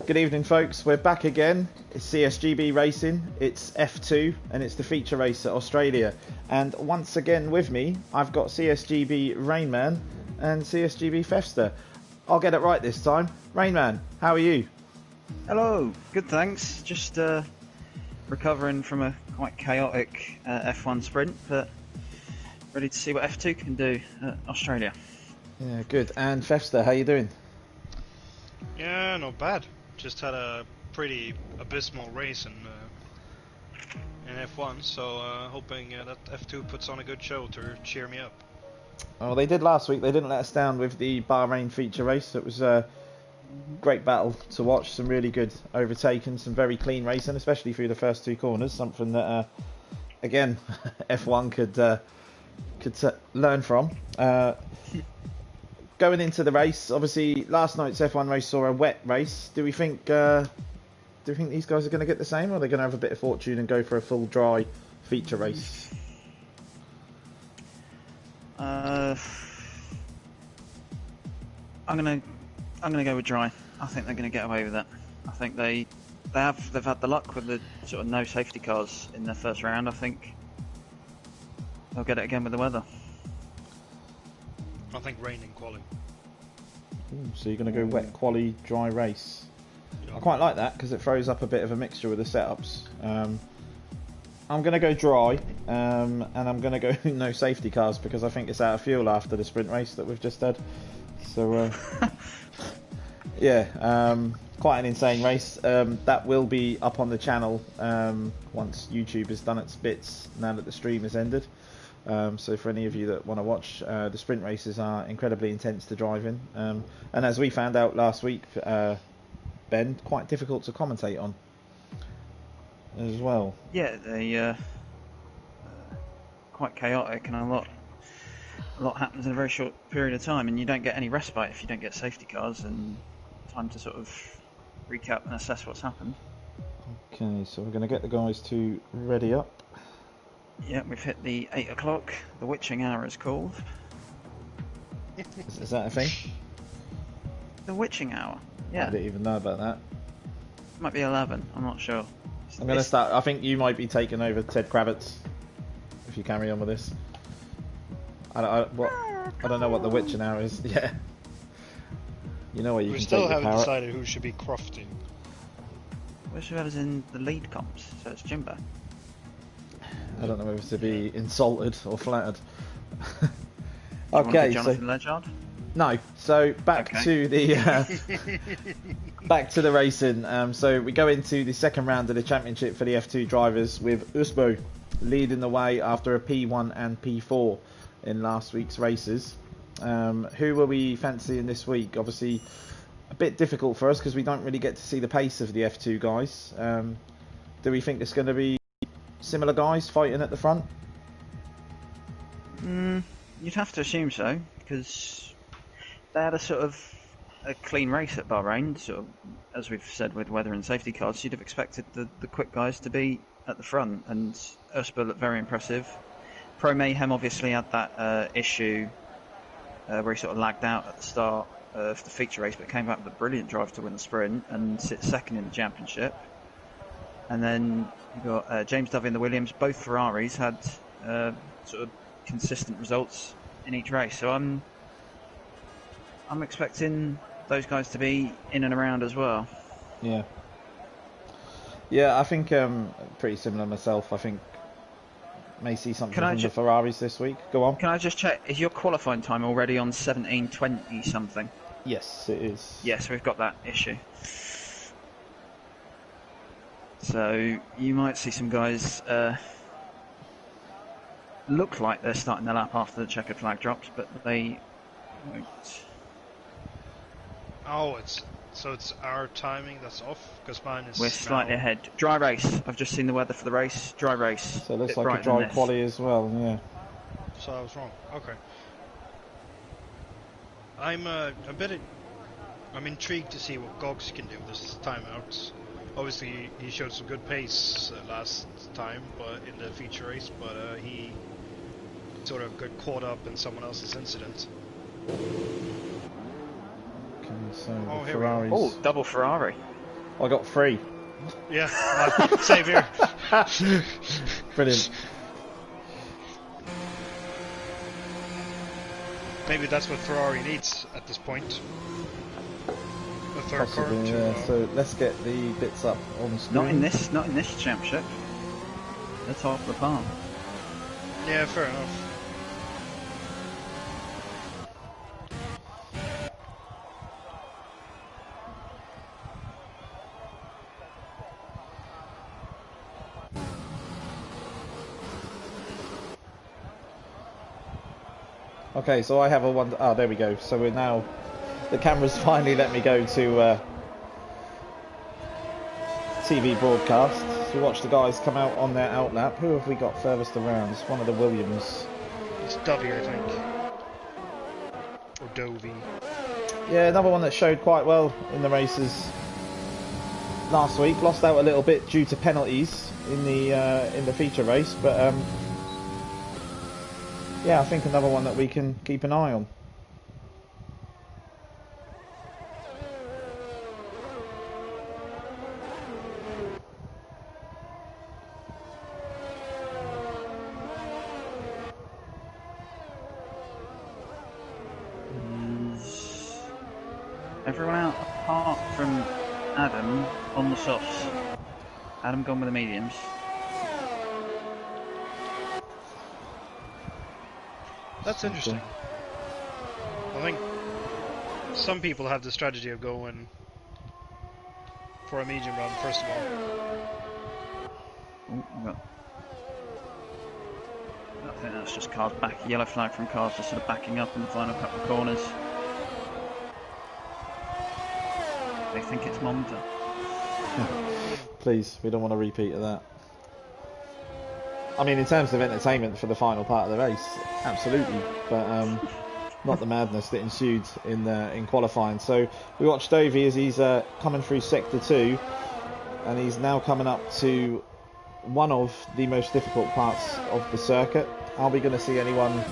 Good evening, folks. We're back again. It's CSGB Racing. It's F2, and it's the feature race at Australia. And once again with me, I've got CSGB Rainman and CSGB Fefster. I'll get it right this time. Rainman, how are you? Hello. Good, thanks. Just recovering from a quite chaotic F1 sprint, but ready to see what F2 can do at Australia. Yeah, good. And Fefster, how you doing? Yeah, not bad. Just had a pretty abysmal race in F1, so hoping that F2 puts on a good show to cheer me up. Oh, they did last week. They didn't let us down with the Bahrain feature race. It was a great battle to watch. Some really good overtaking, some very clean racing, especially through the first two corners. Something that, again, F1 could learn from. Going into the race, obviously last night's F1 race saw a wet race. Do we think these guys are going to get the same, or are they going to have a bit of fortune and go for a full dry feature race? I'm gonna go with dry. I think they're gonna get away with it. I think they've had the luck with the sort of no safety cars in their first round. I think they'll get it again with the weather. I think rain in quali. Ooh, so you're going to go wet quali, dry race. I quite like that because it throws up a bit of a mixture with the setups. I'm going to go dry, and I'm going to go no safety cars because I think it's out of fuel after the sprint race that we've just had. So, yeah, quite an insane race. That will be up on the channel once YouTube has done its bits now that the stream has ended. So for any of you that want to watch, the sprint races are incredibly intense to drive in. And as we found out last week, Ben, quite difficult to commentate on as well. Yeah, they quite chaotic, and a lot happens in a very short period of time, and you don't get any respite if you don't get safety cars and time to sort of recap and assess what's happened. Okay, so we're going to get the guys to ready up. Yeah, we've hit the 8 o'clock. The witching hour is called. Is that a thing? The witching hour. Yeah. I didn't even know about that. It might be 11. I'm not sure. I'm going to start. I think you might be taking over Ted Kravitz if you carry on with this. I don't know what the witching hour is. Yeah. You know where you We can still take the haven't parrot. decided who should be crofting. Where's whoever's in the lead comps? So it's Jimbo. I don't know whether to be insulted or flattered. Okay, so Jonathan Ledgard? no. So back to the back to the racing. So we go into the second round of the championship for the F2 drivers with Usbo leading the way after a P1 and P4 in last week's races. Who were we fancying this week? Obviously, a bit difficult for us because we don't really get to see the pace of the F2 guys. Do we think it's going to be similar guys fighting at the front? You'd have to assume so, because they had a sort of a clean race at Bahrain, sort of, as we've said, with weather and safety cars. You'd have expected the quick guys to be at the front, and Ursper looked very impressive. Pro Mayhem obviously had that issue where he sort of lagged out at the start of the feature race, but came back with a brilliant drive to win the sprint and sit second in the championship. And then you've got James Dovey and the Williams. Both Ferraris had sort of consistent results in each race. So I'm expecting those guys to be in and around as well. Yeah, I think pretty similar myself. I think may see something from the Ferraris this week. Go on. Can I just check, is your qualifying time already on 17:20 something? Yes, it is. Yes, we've got that issue. So you might see some guys look like they're starting their lap after the checkered flag drops, but they won't. Oh, it's our timing that's off because mine is. We're slightly ahead. Dry race. I've just seen the weather for the race. Dry race. So it looks like a dry quali as well. Yeah. So I was wrong. Okay. I'm intrigued to see what Gogs can do this time out. Obviously, he showed some good pace last time, but in the feature race, but he sort of got caught up in someone else's incident. Okay, so Oh, Ferraris. Oh, double Ferrari. I got 3. Yeah, same here. Brilliant. Maybe that's what Ferrari needs at this point. A third car Possibly, yeah. So let's get the bits up on screen. Not in this championship. That's half the palm. Yeah, fair enough. Okay, so I have a one. Oh, there we go. So we're now. The camera's finally let me go to TV broadcast. So we watch the guys come out on their outlap. Who have we got furthest around? It's one of the Williams. It's Dovey, I think. Or Dovey. Yeah, another one that showed quite well in the races last week. Lost out a little bit due to penalties in the feature race, but yeah, I think another one that we can keep an eye on. Everyone out apart from Adam on the softs. Adam gone with the mediums. That's interesting. I think some people have the strategy of going for a medium run first of all. Ooh, I think that's just cars back. Yellow flag from cars just sort of backing up in the final couple of corners. They think it's Monza. Please, we don't want a repeat of that. I mean, in terms of entertainment for the final part of the race, absolutely, but not the madness that ensued in qualifying. So we watched Dovey as he's coming through sector 2, and he's now coming up to one of the most difficult parts of the circuit. Are we going to see anyone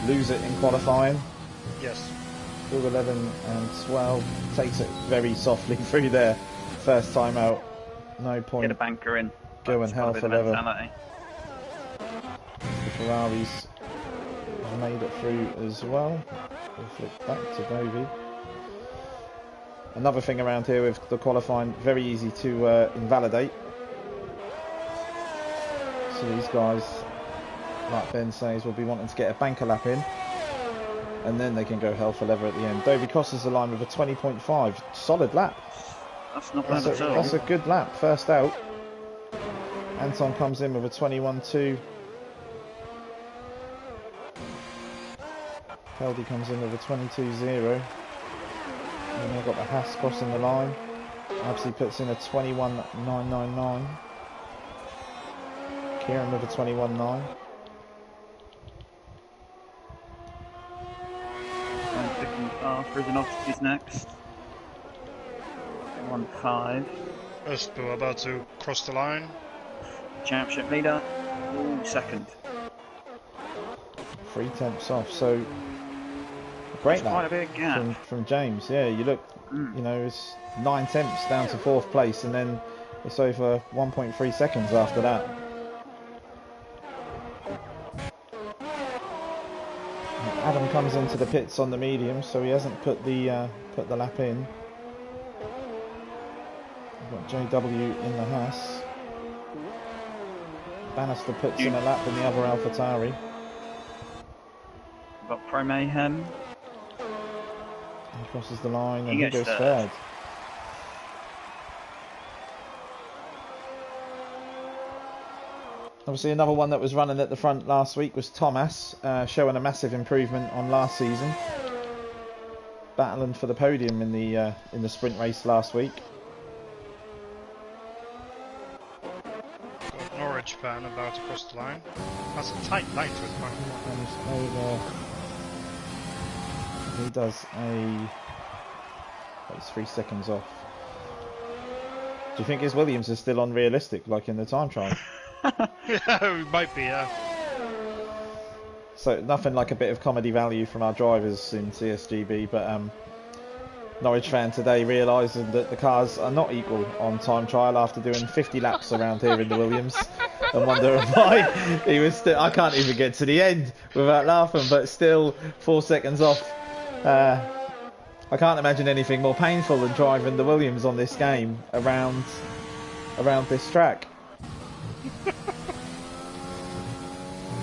lose it in qualifying? Yes. 11 and 12 takes it very softly through there. First time out, no point. Get a banker in. Going hell for leather. The Ferraris have made it through as well. We'll flip back to Dovey. Another thing around here with the qualifying, very easy to invalidate. So these guys, like Ben says, will be wanting to get a banker lap in, and then they can go hell for leather at the end. Dovey crosses the line with a 20.5. Solid lap. That's not bad at all. That's a good lap. First out. Anton comes in with a 21.2. Peldy comes in with a 22.0. And they've got the Haas crossing the line. Absy puts in a 21.999. Kieran with a 21.9. Frizinovsky's next. 1.5. Uspo about to cross the line. Championship leader. Ooh, second. 3 tenths off. So great lap quite a big gap from James. Yeah, you look, you know, it's 9 tenths down to 4th place, and then it's over 1.3 seconds after that. Adam comes into the pits on the medium, so he hasn't put the lap in. We've got JW in the Haas. Bannister puts in a lap in the other AlphaTauri. We've got Pro Mayhem. He crosses the line and he goes third. third. Obviously another one that was running at the front last week was Thomas, showing a massive improvement on last season. Battling for the podium in the sprint race last week. Got Norwich fan about to cross the line. That's a tight line to it, man. He does he's 3 seconds off. Do you think his Williams is still unrealistic, like in the time trial? Yeah, it might be, yeah. So nothing like a bit of comedy value from our drivers in CSGB, but Norwich fan today realising that the cars are not equal on time trial after doing 50 laps around here in the Williams, and wondering why he was still. I can't even get to the end without laughing, but still 4 seconds off. I can't imagine anything more painful than driving the Williams on this game around this track.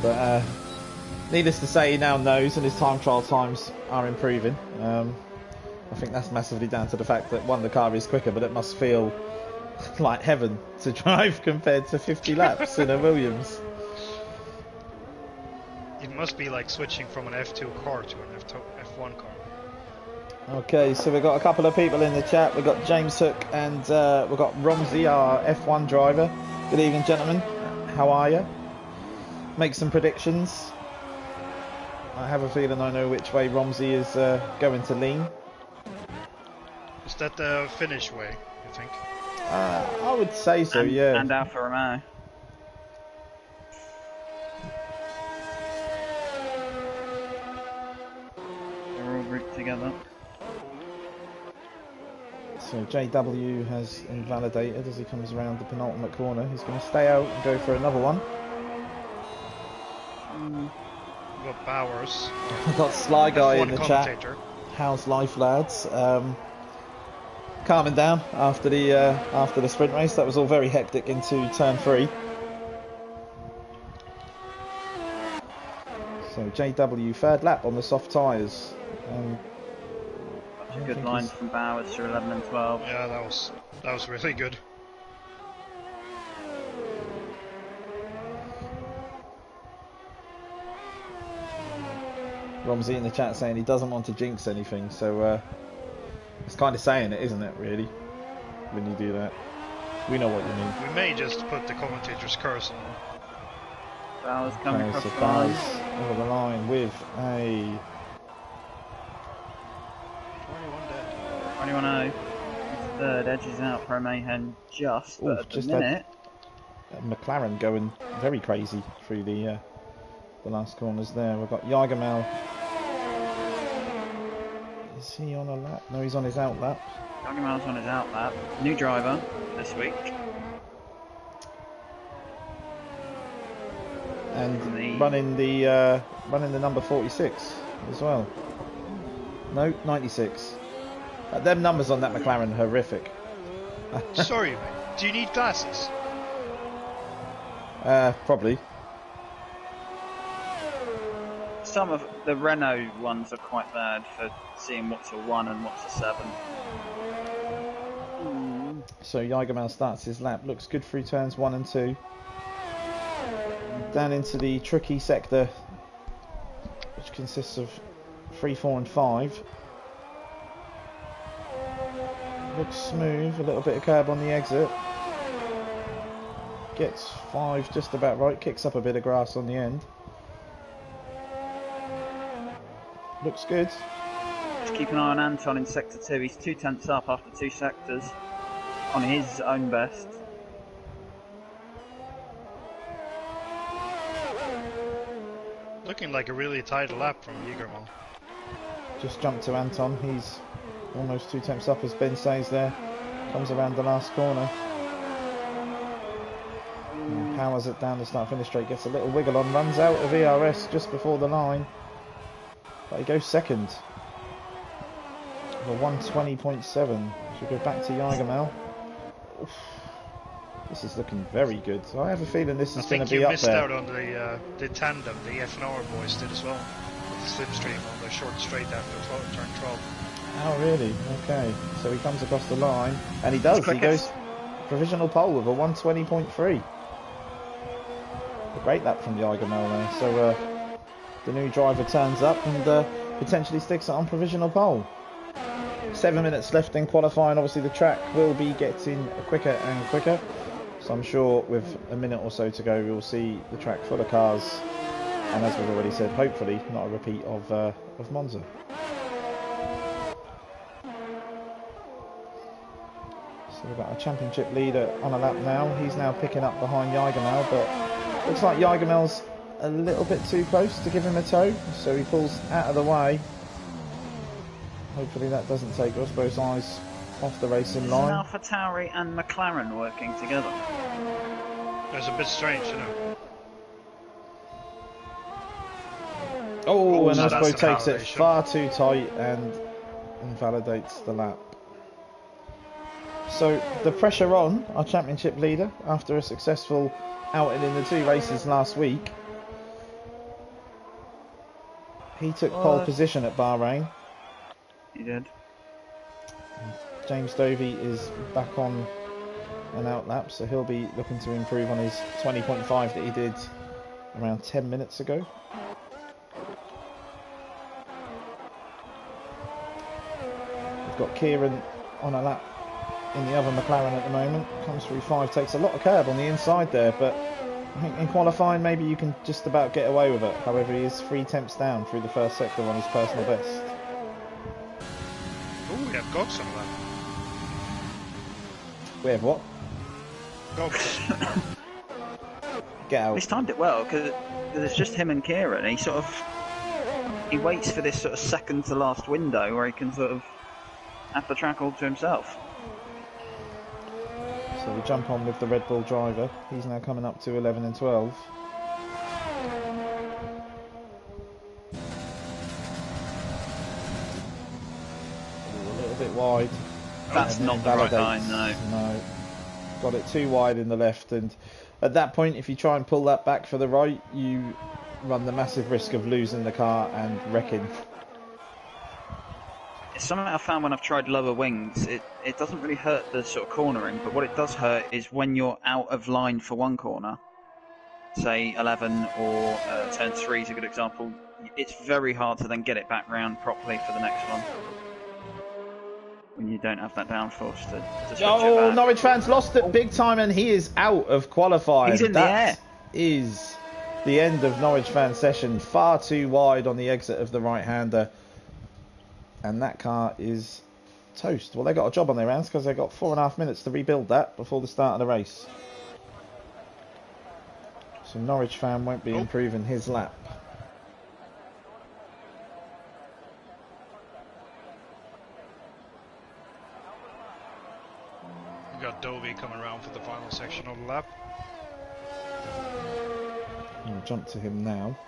But needless to say, he now knows, and his time trial times are improving. I think that's massively down to the fact that, one, the car is quicker, but it must feel like heaven to drive compared to 50 laps in a Williams. It must be like switching from an F2 car to an F1 car. Okay, so we've got a couple of people in the chat. We've got James Hook and we've got Romsey, our F1 driver. Good evening, gentlemen. How are you? Make some predictions. I have a feeling I know which way Romsey is going to lean. Is that the Finnish way, you think? I would say so, yeah. And Alfa Romeo. They're all grouped together. So JW has invalidated as he comes around the penultimate corner. He's going to stay out and go for another one. We've got Bowers. I've got Sly Guy in the chat. Commentator. How's life, lads? Calming down after the sprint race. That was all very hectic into turn 3. So JW, third lap on the soft tyres. A good line from Bowers through 11 and 12. Yeah, that was really good. Romsey in the chat saying he doesn't want to jinx anything, so it's kind of saying it, isn't it, really, when you do that? We know what you mean. We may just put the commentator's curse on. Bowers coming across so the line. Bowers over the line with a 21 dead. 21-0. Third edges out for a Mayhem just, but at the just minute... McLaren going very crazy through the last corners there. We've got Jagermel. Is he on a lap? No, he's on his out lap. Jagermel's on his out lap. New driver this week. And running the number 46 as well. No, 96. Them numbers on that McLaren are horrific. Sorry, mate. Do you need glasses? Probably. Some of the Renault ones are quite bad for seeing what's a 1 and what's a 7. So Jagermel starts his lap. Looks good through turns 1 and 2. Down into the tricky sector, which consists of 3, 4 and 5. Looks smooth, a little bit of curb on the exit. Gets 5 just about right, kicks up a bit of grass on the end. Looks good. Just keep an eye on Anton in sector 2. He's 2 tenths up after 2 sectors on his own best. Looking like a really tight lap from Jagermel. Just jumped to Anton. He's almost 2 tenths up as Ben says there. Comes around the last corner. And powers it down the start-finish straight. Gets a little wiggle on. Runs out of ERS just before the line. But he goes second. For 120.7. Should go back to Jagermel. Oof. This is looking very good. So I have a feeling this is going to be up there. I think you missed out on the tandem the FNR boys did as well. With the slipstream on the short straight after turn 12. Oh really? Okay. So he comes across the line. And he does. He goes provisional pole with a 120.3. A great lap from Jagermel there. So the new driver turns up and potentially sticks it on provisional pole. 7 minutes left in qualifying. Obviously the track will be getting quicker and quicker. So I'm sure with a minute or so to go we'll see the track full of cars. And as we've already said, hopefully not a repeat of Monza. So we've got a championship leader on a lap now. He's now picking up behind Jagermel, but looks like Jagermel's a little bit too close to give him a tow. So he pulls out of the way. Hopefully that doesn't take Usbo's eyes off the racing line. AlphaTauri and McLaren working together. That's a bit strange, you know. Oh, and so Usbo that's takes it validation. far too tight and invalidates the lap. So the pressure on our championship leader after a successful outing in the 2 races last week. He took pole position at Bahrain. He did. James Dovey is back on an out lap, so he'll be looking to improve on his 20.5 that he did around 10 minutes ago. We've got Kieran on a lap in the other McLaren at the moment. Comes through 5, takes a lot of curb on the inside there, but I think in qualifying maybe you can just about get away with it. However, he is 3 tenths down through the first sector on his personal best. Oh, we have Gogs on that. We have what? Gogs. Get out. He's timed it well because it's just him and Kieran. He waits for this sort of second to last window where he can sort of have the track all to himself. So we jump on with the Red Bull driver. He's now coming up to 11 and 12. A little bit wide. That's not the right line, no. No. Got it too wide in the left, and at that point, if you try and pull that back for the right, you run the massive risk of losing the car and wrecking. It's something I found when I've tried lower wings. It doesn't really hurt the sort of cornering, but what it does hurt is when you're out of line for one corner, say 11 or turn 3 is a good example, it's very hard to then get it back round properly for the next one. When you don't have that downforce to switch it back. Norwich fans lost it big time, and he is out of qualifying. He's in the air. That is the end of Norwich fan session. Far too wide on the exit of the right-hander. And that car is toast. Well, they got a job on their hands because they got 4.5 minutes to rebuild that before the start of the race. So Norwich fan won't be improving his lap. We got Dovey coming around for the final section of the lap. I'll jump to him now.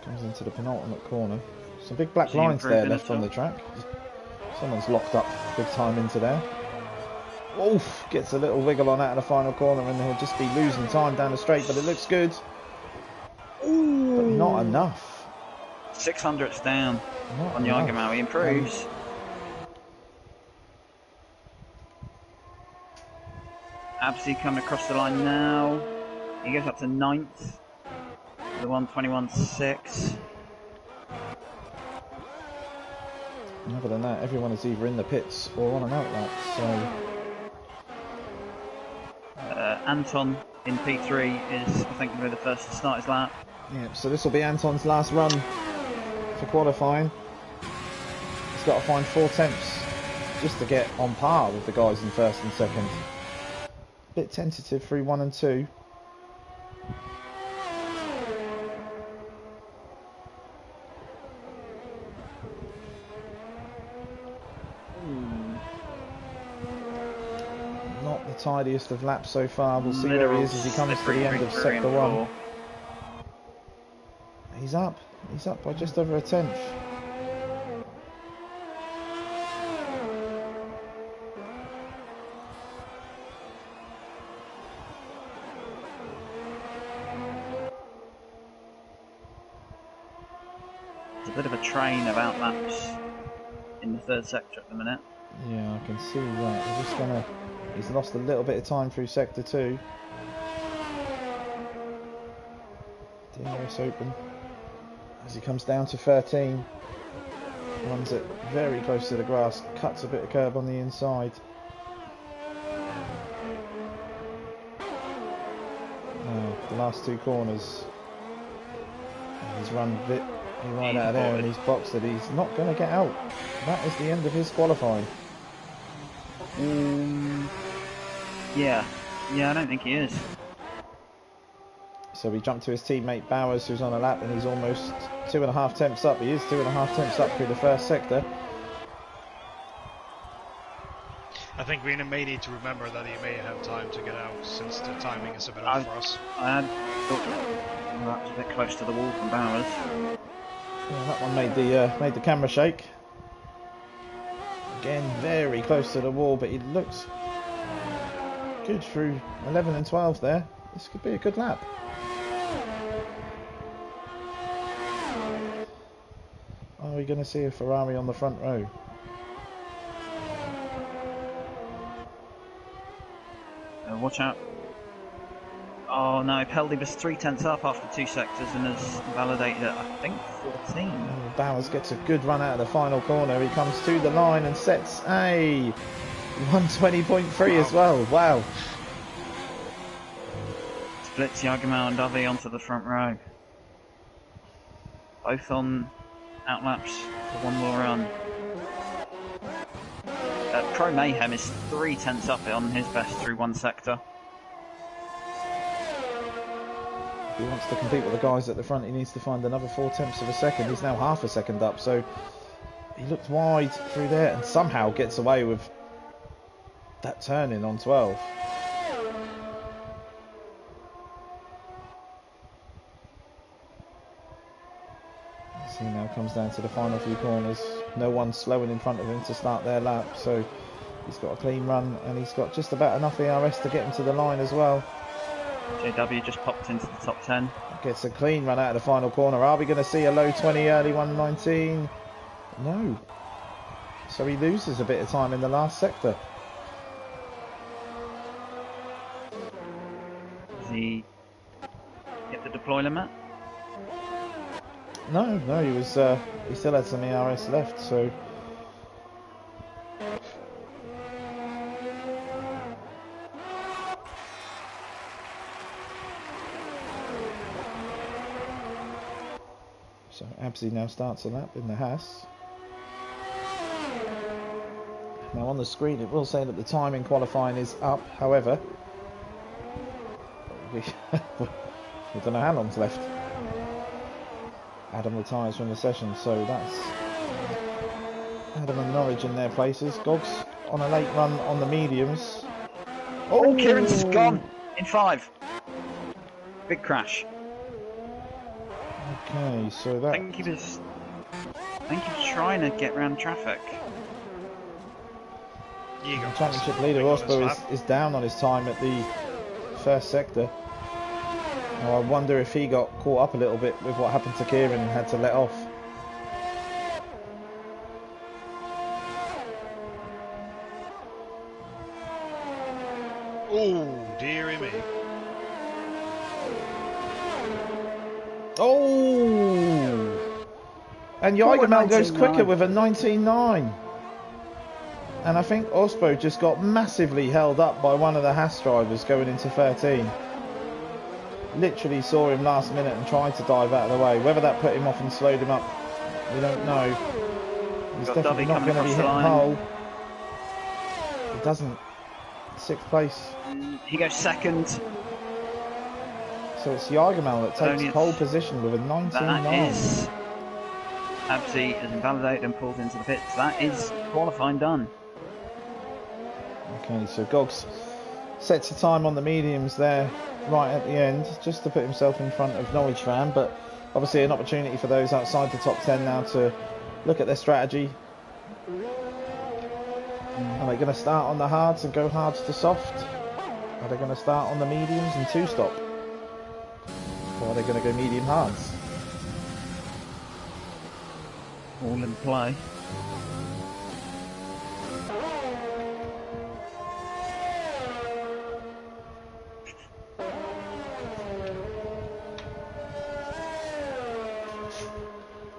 Comes into the penultimate corner. Some big black lines there left on the track. Someone's locked up big time into there. Oof, gets a little wiggle on out of the final corner, and he'll just be losing time down the straight, but it looks good. Ooh. But not enough. 600ths down Not on enough. Yargamo. He improves. Absi coming across the line now. He goes up to 9th. The 1:21.6. Other than that, everyone is either in the pits or on an outlet. So Anton in P3 is, I think, going to be the first to start his lap. yeah, so this will be Anton's last run for qualifying. He's got to find 4 tenths just to get on par with the guys in first and second. Bit tentative through 1 and 2. Not the tidiest of laps so far. We'll see where he is as he comes to the end of sector 1. He's up. He's up by just over a tenth. There's a bit of a train of outlaps in the third sector at the minute. Yeah, I can see that. We're just gonna. He's lost a little bit of time through sector 2. DRS open. As he comes down to 13, runs it very close to the grass, cuts a bit of curb on the inside. Now, the last 2 corners. He's run a bit right out of there and he's boxed it. He's not going to get out. That is the end of his qualifying. Yeah, I don't think he is. So we jump to his teammate Bowers, who's on a lap, and he's almost 2.5 tenths up. He is 2.5 tenths up through the first sector. I think we may need to remember that he may have time to get out since the timing is a bit off for us. I had thought that was a bit close to the wall from Bowers. Yeah, that one made the camera shake. Again, very close to the wall, but he looks good through 11 and 12 there. This could be a good lap. Are we going to see a Ferrari on the front row? Watch out. Oh no, Peldy was 3/10 up after 2 sectors and has validated at, I think, 14. Oh, Bowers gets a good run out of the final corner. He comes to the line and sets a 120.3 as well. Wow. Splits Yagamel and Dovey onto the front row. Both on outlaps for one more run. Pro Mayhem is 3/10 up on his best through 1 sector. If he wants to compete with the guys at the front, he needs to find another 4/10 of a second. He's now half a second up, so he looked wide through there and somehow gets away with that turn in on 12. He now comes down to the final few corners. No one slowing in front of him to start their lap, so he's got a clean run and he's got just about enough ERS to get him to the line as well. JW just popped into the top 10. Gets a clean run out of the final corner. Are we going to see a low 20, early 119? No. So he loses a bit of time in the last sector. Does he hit the deploy limit? No, he was. He still had some ERS left, so. So Absy now starts a lap in the Haas. Now on the screen it will say that the time in qualifying is up, however, we don't know how long's left. Adam retires from the session, so that's Adam and Norwich in their places. Gogs on a late run on the mediums. Oh, Kieran's gone in 5. Big crash. Okay, so that. I think he was trying to get round traffic. Championship leader Osbo is down on his time at the first sector. Now I wonder if he got caught up a little bit with what happened to Kieran and had to let off. Oh, dearie me. Oh! And Jagermel goes quicker with a 19.9. And I think Osbo just got massively held up by one of the Haas drivers going into 13. Literally saw him last minute and tried to dive out of the way. Whether that put him off and slowed him up, we don't know. He's definitely not going to be hitting pole. He doesn't. 6th place. He goes 2nd. So it's Jagermel that takes pole position with a 19.9. That is. Absy is invalidated and pulled into the pits. That is qualifying done. Okay, so Gogs sets a time on the mediums there right at the end just to put himself in front of Norwich fan, but obviously an opportunity for those outside the top 10 now to look at their strategy. Are they going to start on the hards and go hards to soft? Are they going to start on the mediums and 2-stop? Or are they going to go medium hards? All in play.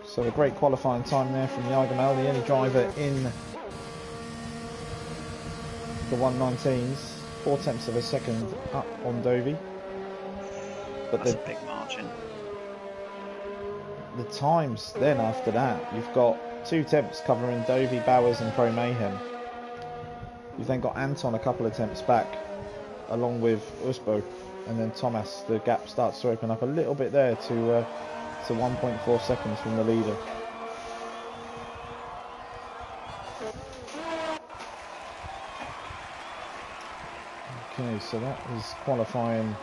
So a great qualifying time there from Jagermel, the only driver in the 119s, 4/10 of a second up on Dovey. But that's a big margin. The times then after that, you've got 2 temps covering Dovey, Bowers and Pro Mayhem. You've then got Anton a couple of temps back along with Usbo, and then Thomas. The gap starts to open up a little bit there to 1.4 seconds from the leader. Okay, so that is qualifying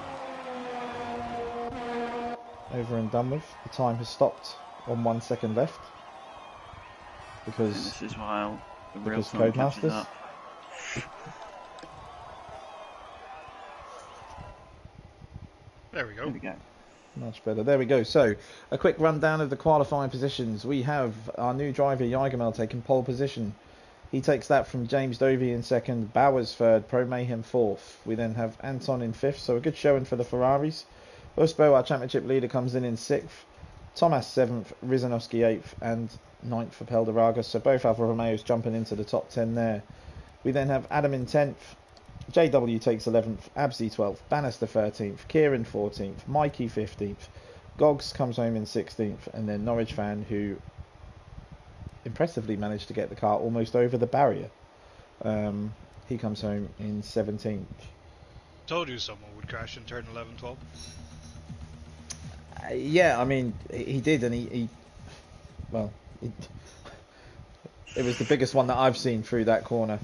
over and done with. The time has stopped on 1 second left because this is while the real because time catches Codemasters. up. There we go. There we go. Much better. There we go. So, a quick rundown of the qualifying positions. We have our new driver, Jagermel, taking pole position. He takes that from James Dovey in second, Bowers third, Pro Mayhem fourth. We then have Anton in fifth, so a good showing for the Ferraris. Usbo, our championship leader, comes in sixth. Thomas seventh, Rizanowski eighth, and ninth for Peldaragas. So both Alfa Romeos jumping into the top 10 there. We then have Adam in 10th. JW takes 11th, Absy 12th, Bannister 13th, Kieran 14th, Mikey 15th, Gogs comes home in 16th, and then Norwich Fan, who impressively managed to get the car almost over the barrier. He comes home in 17th. Told you someone would crash in turn 11, 12. Yeah, I mean, he did, and it was the biggest one that I've seen through that corner.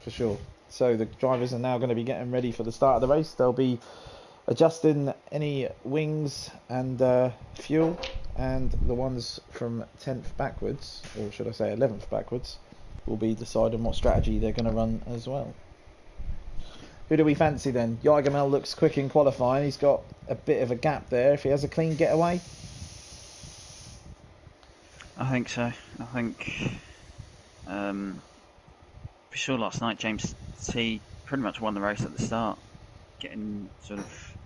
For sure. So the drivers are now going to be getting ready for the start of the race. They'll be adjusting any wings and fuel, and the ones from 10th backwards, or should I say 11th backwards, will be deciding what strategy they're going to run as well. Who do we fancy then? Jagermel looks quick in qualifying. He's got a bit of a gap there. If he has a clean getaway, I think so. I think we saw last night James T pretty much won the race at the start, getting sort of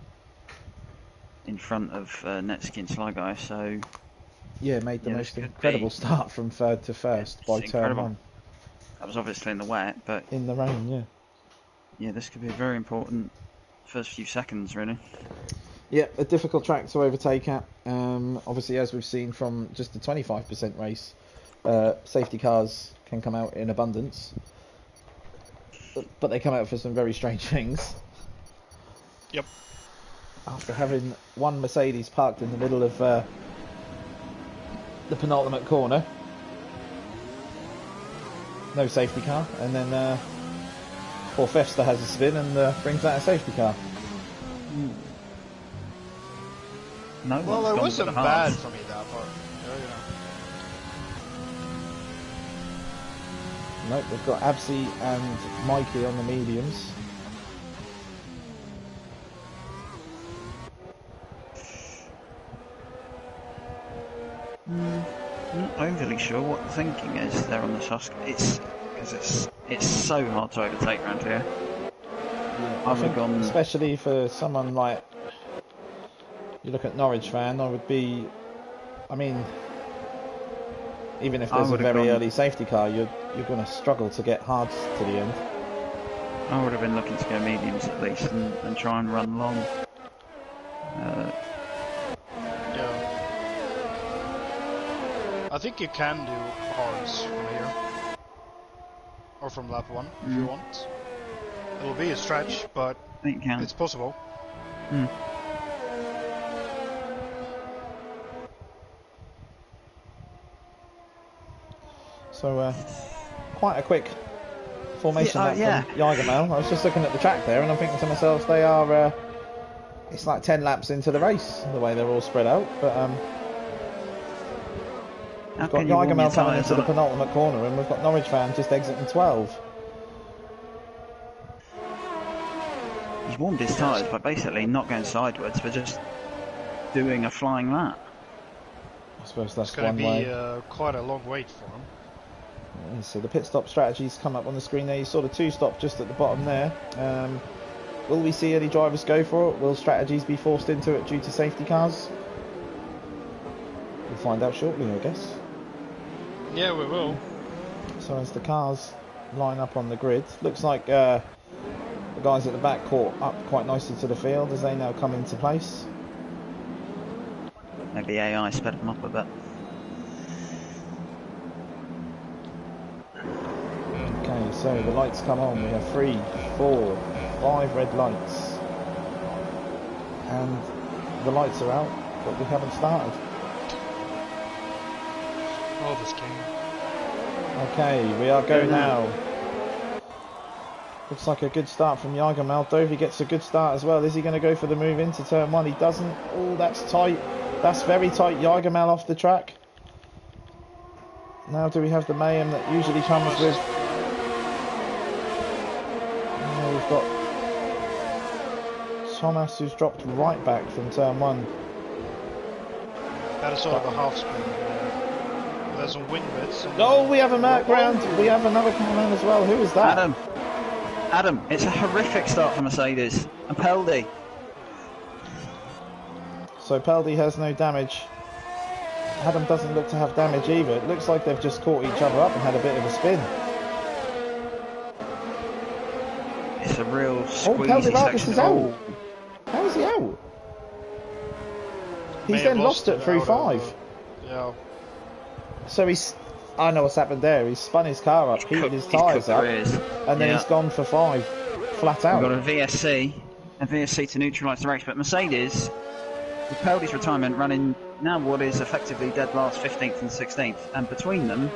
in front of Netsky and Sly Guy. So yeah, made the most incredible start from third to first by turn one. That was obviously in the wet, but in the rain, yeah. Yeah, this could be a very important first few seconds, really. Yeah, a difficult track to overtake at. Obviously, as we've seen from just the 25% race, safety cars can come out in abundance. But they come out for some very strange things. Yep. After having one Mercedes parked in the middle of the penultimate corner. No safety car. And then poor Fester has a spin and brings out a safety car. No, well, it wasn't bad for me that part. Nope, we've got Absy and Mikey on the mediums. Not overly sure what the thinking is there on the Susk. It's so hard to overtake around here. Yeah, I think especially for someone like, you look at Norwich Fan, I would be, I mean, even if there's a very early safety car, you're going to struggle to get hard to the end. I would have been looking to go mediums at least and try and run long. Yeah. I think you can do hards from here. Or from lap 1 if you want. It will be a stretch, but it's possible. So, quite a quick formation lap from Jagermel. I was just looking at the track there and I'm thinking to myself, they are, it's like 10 laps into the race, the way they're all spread out. But we've got Jagermel coming into the penultimate corner and we've got Norwich Fan just exiting 12. He's warmed his tyres by basically not going sideways, but just doing a flying lap. I suppose that's one way. It's going to be quite a long wait for him. Yeah, so the pit stop strategies come up on the screen there. You saw the 2-stop just at the bottom there. Will we see any drivers go for it? Will strategies be forced into it due to safety cars? We'll find out shortly, I guess. Yeah, we will. So as the cars line up on the grid, looks like the guys at the back caught up quite nicely to the field as they now come into place. Maybe AI sped them up a bit. Okay, so the lights come on. We have 3, 4, 5 red lights. And the lights are out, but we haven't started. Oh, this game. Okay, we are go now. Looks like a good start from Jargamel. Dovey gets a good start as well. Is he going to go for the move into turn 1? He doesn't. Oh, that's tight. That's very tight. Jargamel off the track. Now do we have the mayhem that usually comes with... Now we've got Thomas, who's dropped right back from turn 1. That is sort of a half spin. There's some wing bits. Oh, we have a Merc round. We have another cameraman as well. Who is that? Adam, it's a horrific start for Mercedes. And Peldy. So Peldy has no damage. Adam doesn't look to have damage either. It looks like they've just caught each other up and had a bit of a spin. It's a real Peldy squeezy Vargas section. is out. How is he out? He's then lost it through 5. Yeah. So he's... I know what's happened there. He's spun his car up, heated his tyres up, and then he's gone for 5. Flat out. We've got a VSC to neutralise the race. But Mercedes, with Peldy's retirement, running now what is effectively dead last 15th and 16th. And between them,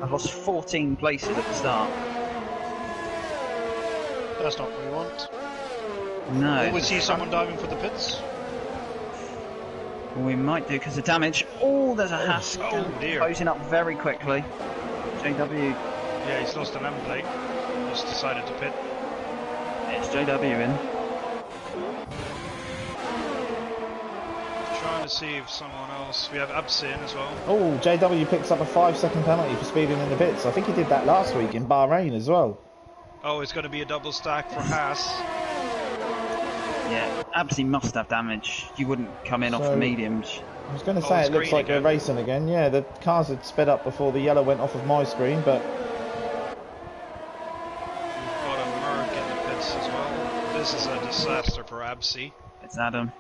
I've lost 14 places at the start. That's not what we want. No. Will we see someone diving for the pits? We might do because of damage. Oh, there's a Haas closing up very quickly. JW. Yeah, he's lost an M plate. Just decided to pit. It's JW in. Trying to see if someone else. We have Absi in as well. Oh, JW picks up a 5-second penalty for speeding in the pits. I think he did that last week in Bahrain as well. Oh, it's going to be a double stack for Haas. Yeah, Absi must have damage. You wouldn't come in off the mediums. I was going to say it looks like they're racing again. Yeah, the cars had sped up before the yellow went off of my screen, but... We've got a Merc in the pits as well. This is a disaster for Absi. It's Adam.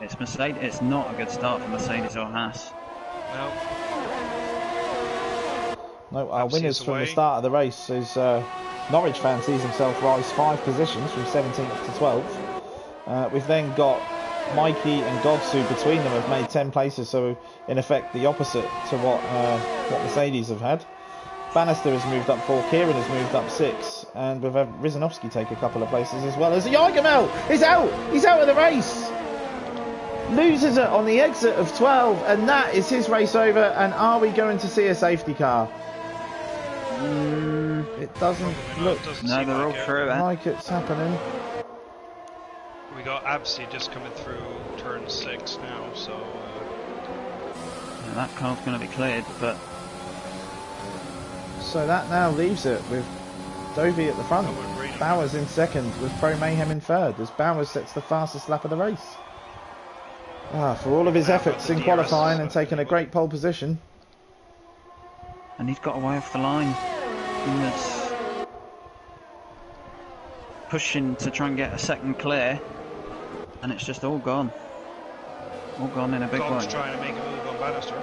It's Mercedes. It's not a good start for Mercedes or Haas. No, our winners from the start of the race is Norwich fan sees himself rise 5 positions from 17th to 12th. We've then got Mikey and Godsu between them have made 10 places, so in effect the opposite to what Mercedes have had. Bannister has moved up 4, Kieran has moved up 6, and we've had Rizanovsky take a couple of places as well as Jargamel is out! He's out of the race! Loses it on the exit of 12, and that is his race over. And are we going to see a safety car? It doesn't look no, they're all through like it's happening. We got Absi just coming through turn 6 now, so... Yeah, that car's going to be cleared, but... So that now leaves it with Dovey at the front. Bowers in second, with Pro Mayhem in third, as Bowers sets the fastest lap of the race. For all of his efforts in qualifying and taking a great pole position. And he's got away off the line. He was pushing to try and get a second clear, and it's just all gone. All gone in a big way. Trying to make a move on Bannister.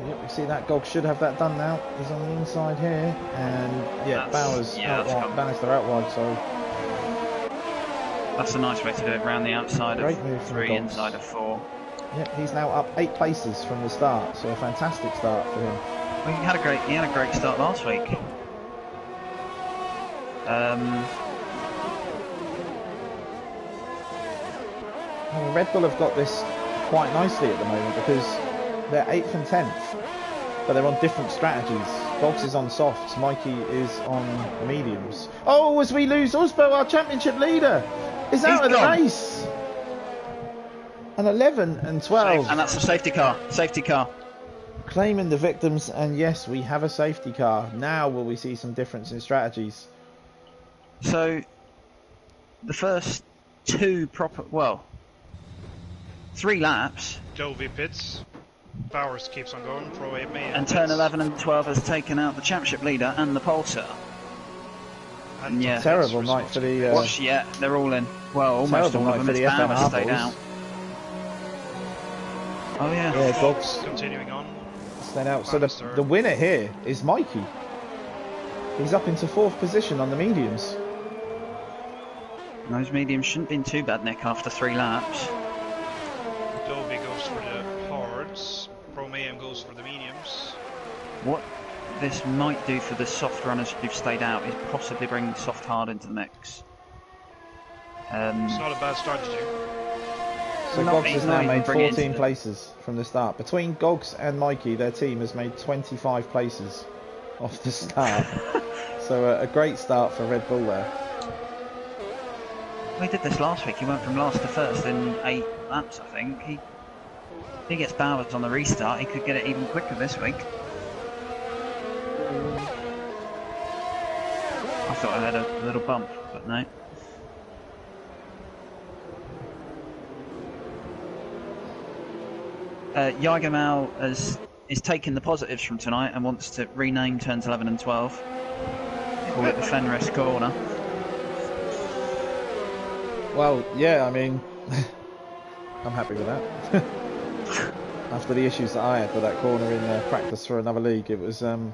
Yep, we see that Gog should have that done now. He's on the inside here, and Bowers outright, Bannister out wide, so... That's a nice way to do it, round the outside of 3, inside of 4. Yep, he's now up 8 places from the start, so a fantastic start for him. Well, he had a great start last week. Well, Red Bull have got this quite nicely at the moment because they're 8th and 10th, but they're on different strategies. Gogs is on softs, Mikey is on mediums. Oh, as we lose Usbo, our championship leader, is out of the race. And 11 and 12. And that's a safety car. Safety car. Claiming the victims, and yes, we have a safety car. Now will we see some difference in strategies? So, the first 3 laps. Dovey pits. Bowers keeps on going. Pro 8 May. And turn 11 and 12 has taken out the championship leader and the pole sitter. And yeah, terrible night for the. Yeah, they're all in. Well, almost all of them. It's Bowers stayed out. Oh yeah. Yeah, Gogs continuing on. Stayed out. So the winner here is Mikey. He's up into 4th position on the mediums. Those mediums shouldn't have been too bad, Nick, after 3 laps. Dovey goes for the hards. Pro Mayhem goes for the mediums. What this might do for the soft runners who've stayed out is possibly bring soft hard into the mix. It's not a bad strategy. So Not Gogs has even now even made bring it into 14 the- places from the start. Between Gogs and Mikey, their team has made 25 places off the start. So a great start for Red Bull there. We did this last week. He went from last to first in 8 laps, I think. If he gets Bowers on the restart, he could get it even quicker this week. I thought I had a little bump, but no. Jagermal is taking the positives from tonight and wants to rename turns 11 and 12. Call it the Fenris corner. Well, yeah, I mean, I'm happy with that. After the issues that I had with that corner in practice for another league, it was, yeah.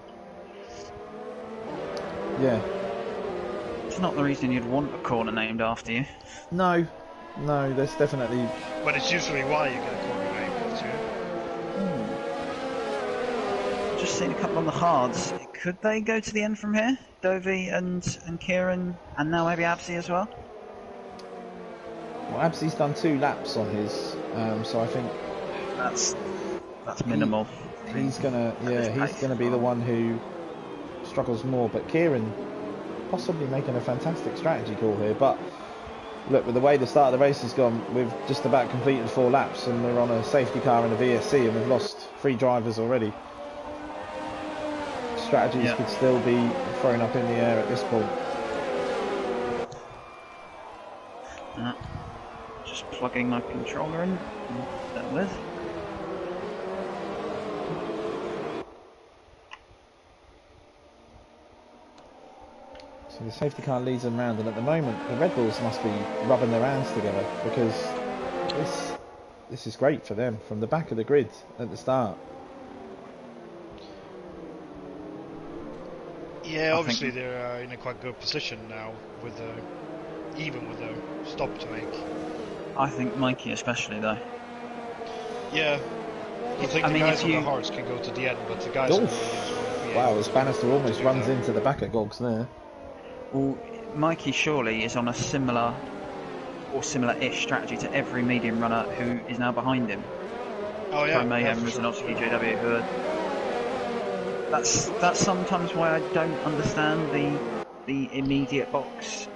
It's not the reason you'd want a corner named after you. No, there's definitely... But it's usually why you get a corner name after you. Just seen a couple on the hards. Could they go to the end from here? Dovey and Kieran, and now maybe Absy as well? Well, Absy's done 2 laps on his, so I think That's minimal. he's gonna be the one who struggles more. But Kieran possibly making a fantastic strategy call here. But look, with the way the start of the race has gone, we've just about completed 4 laps and we're on a safety car and a VSC and we've lost 3 drivers already. Strategies could still be thrown up in the air at this point. Just plugging my controller in. That with. So the safety car leads them round, and at the moment the Red Bulls must be rubbing their hands together because this is great for them from the back of the grid at the start. Yeah, obviously they're in a quite good position now, with even with a stop to make. I think Mikey especially though. Yeah, I think the guys on the hards can go to the end, but the guys on the mediums won't be Wow, able as Bannister almost runs into the back of Gogs there. Well, Mikey surely is on a similar or similar-ish strategy to every medium runner who is now behind him. Oh yeah, Mayhem, yeah, Rosnowski, JW, who are... That's sometimes why I don't understand the immediate box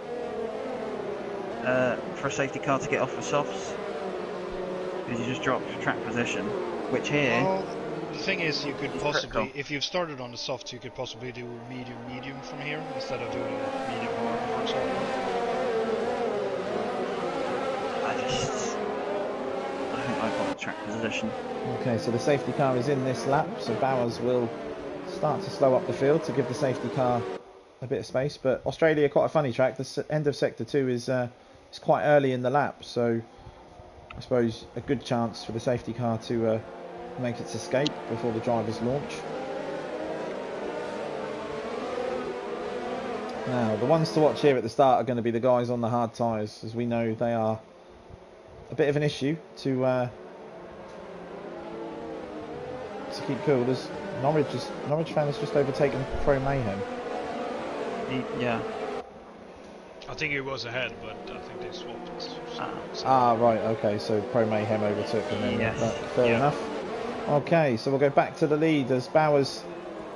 for a safety car to get off the softs, because you just drop track position, which here... Well, the thing is, you could possibly, critical. if you've started on the soft, you could possibly do medium from here, instead of doing medium hard, for example. I think I got the track position. Okay, so the safety car is in this lap, so Bowers will start to slow up the field to give the safety car a bit of space. But Australia, quite a funny track. The end of sector 2 is quite early in the lap, so I suppose a good chance for the safety car to make its escape before the drivers launch. Now, the ones to watch here at the start are going to be the guys on the hard tyres, as we know they are a bit of an issue to keep cool. There's Norwich fan has just overtaken Pro Mayhem. Yeah. I think he was ahead, but I think they swapped. Right, okay, so Pro Mayhem overtook him then. Yes. Fair enough. Okay, so we'll go back to the lead as Bowers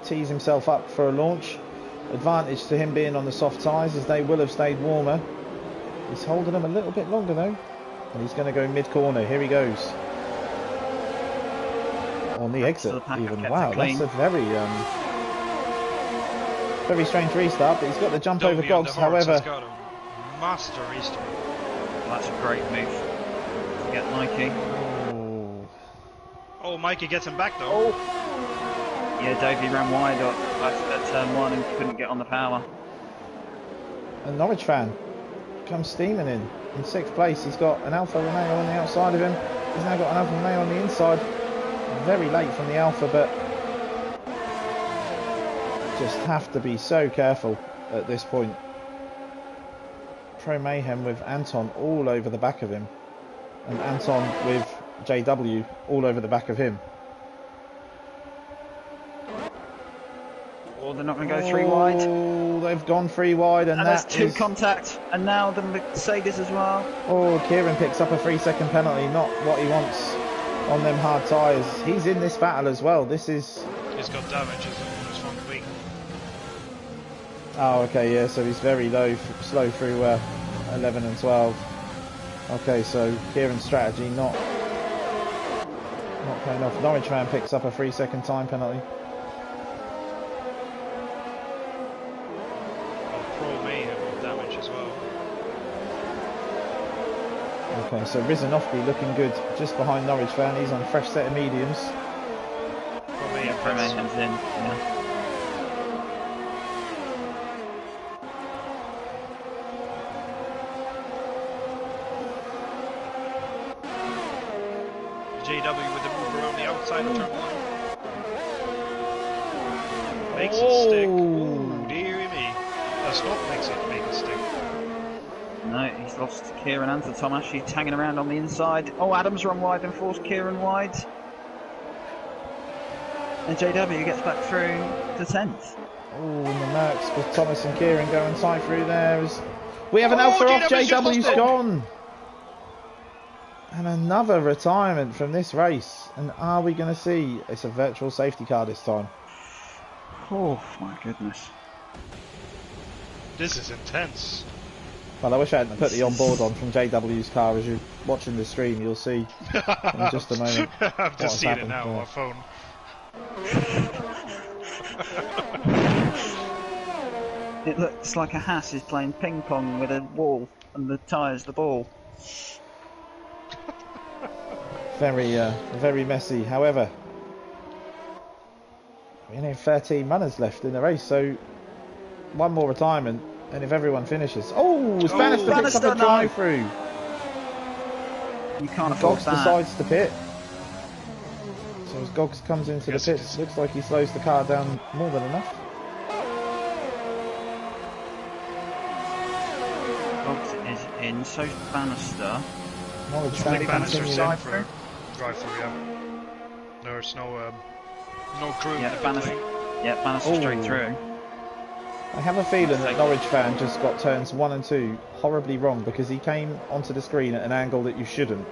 tees himself up for a launch. Advantage to him being on the soft tyres, as they will have stayed warmer. He's holding them a little bit longer though, and he's going to go mid-corner. Here he goes. On the exit even. Wow, that's a very strange restart, but he's got the jump over Gogs, however... Got a master restart. That's a great move to get Mikey. Oh, Mikey gets him back though. Yeah, Davey ran wide at turn 1 and couldn't get on the power. A Norwich fan comes steaming in 6th place. He's got an Alfa Romeo on the outside of him. He's now got an Alfa Romeo on the inside. Very late from the Alfa, but just have to be so careful at this point. Pro Mayhem with Anton all over the back of him, and Anton with JW all over the back of him. Or they're not going to go 3 wide. Oh, they've gone 3 wide, and there's that 2 is... contact, and now the Mercedes as well. Oh, Kieran picks up a 3-second penalty, not what he wants on them hard tyres. He's in this battle as well. This is... He's got damage on his front wing. Oh, okay, yeah, so he's very slow through 11 and 12. Okay, so Kieran's strategy not paying off. Norwich fan picks up a 3-second time penalty. Okay, so Rizanovsky looking good just behind Norwich fan. He's on a fresh set of mediums. Pro Mayhem's in, yeah. JW with the move around the outside of turn 1. Makes it stick. Ooh, dearie me. That's not makes it make it stick. No, he's lost Kieran and to Thomas. He's hanging around on the inside. Oh, Adams run wide and forced Kieran wide. And JW gets back through to 10th. Oh, and the Mercs with Thomas and Kieran going tight through there. We have an Alpha off. JW's gone. And another retirement from this race. And are we going to see... It's a virtual safety car this time. Oh, my goodness. This is intense. Well, I wish I hadn't put the onboard on from JW's car. As you're watching the stream, you'll see in just a moment. I've just seen it now on my phone. It looks like a Haas is playing ping pong with a wall and the tyre's the ball. Very messy. However, we only have 13 runners left in the race, so one more retirement, and if everyone finishes... Oh, Bannister picks up a drive-through. You can't afford Goggs that. decides to pit. So as Goggs comes into the pits, looks like he slows the car down more than enough. Goggs is in, so's Bannister. Knowledge I think Bannister's in drive for drive-through, yeah. There's no crew. Yeah, Bannister straight through. I have a feeling that Norwich fan just got turns 1 and 2 horribly wrong because he came onto the screen at an angle that you shouldn't.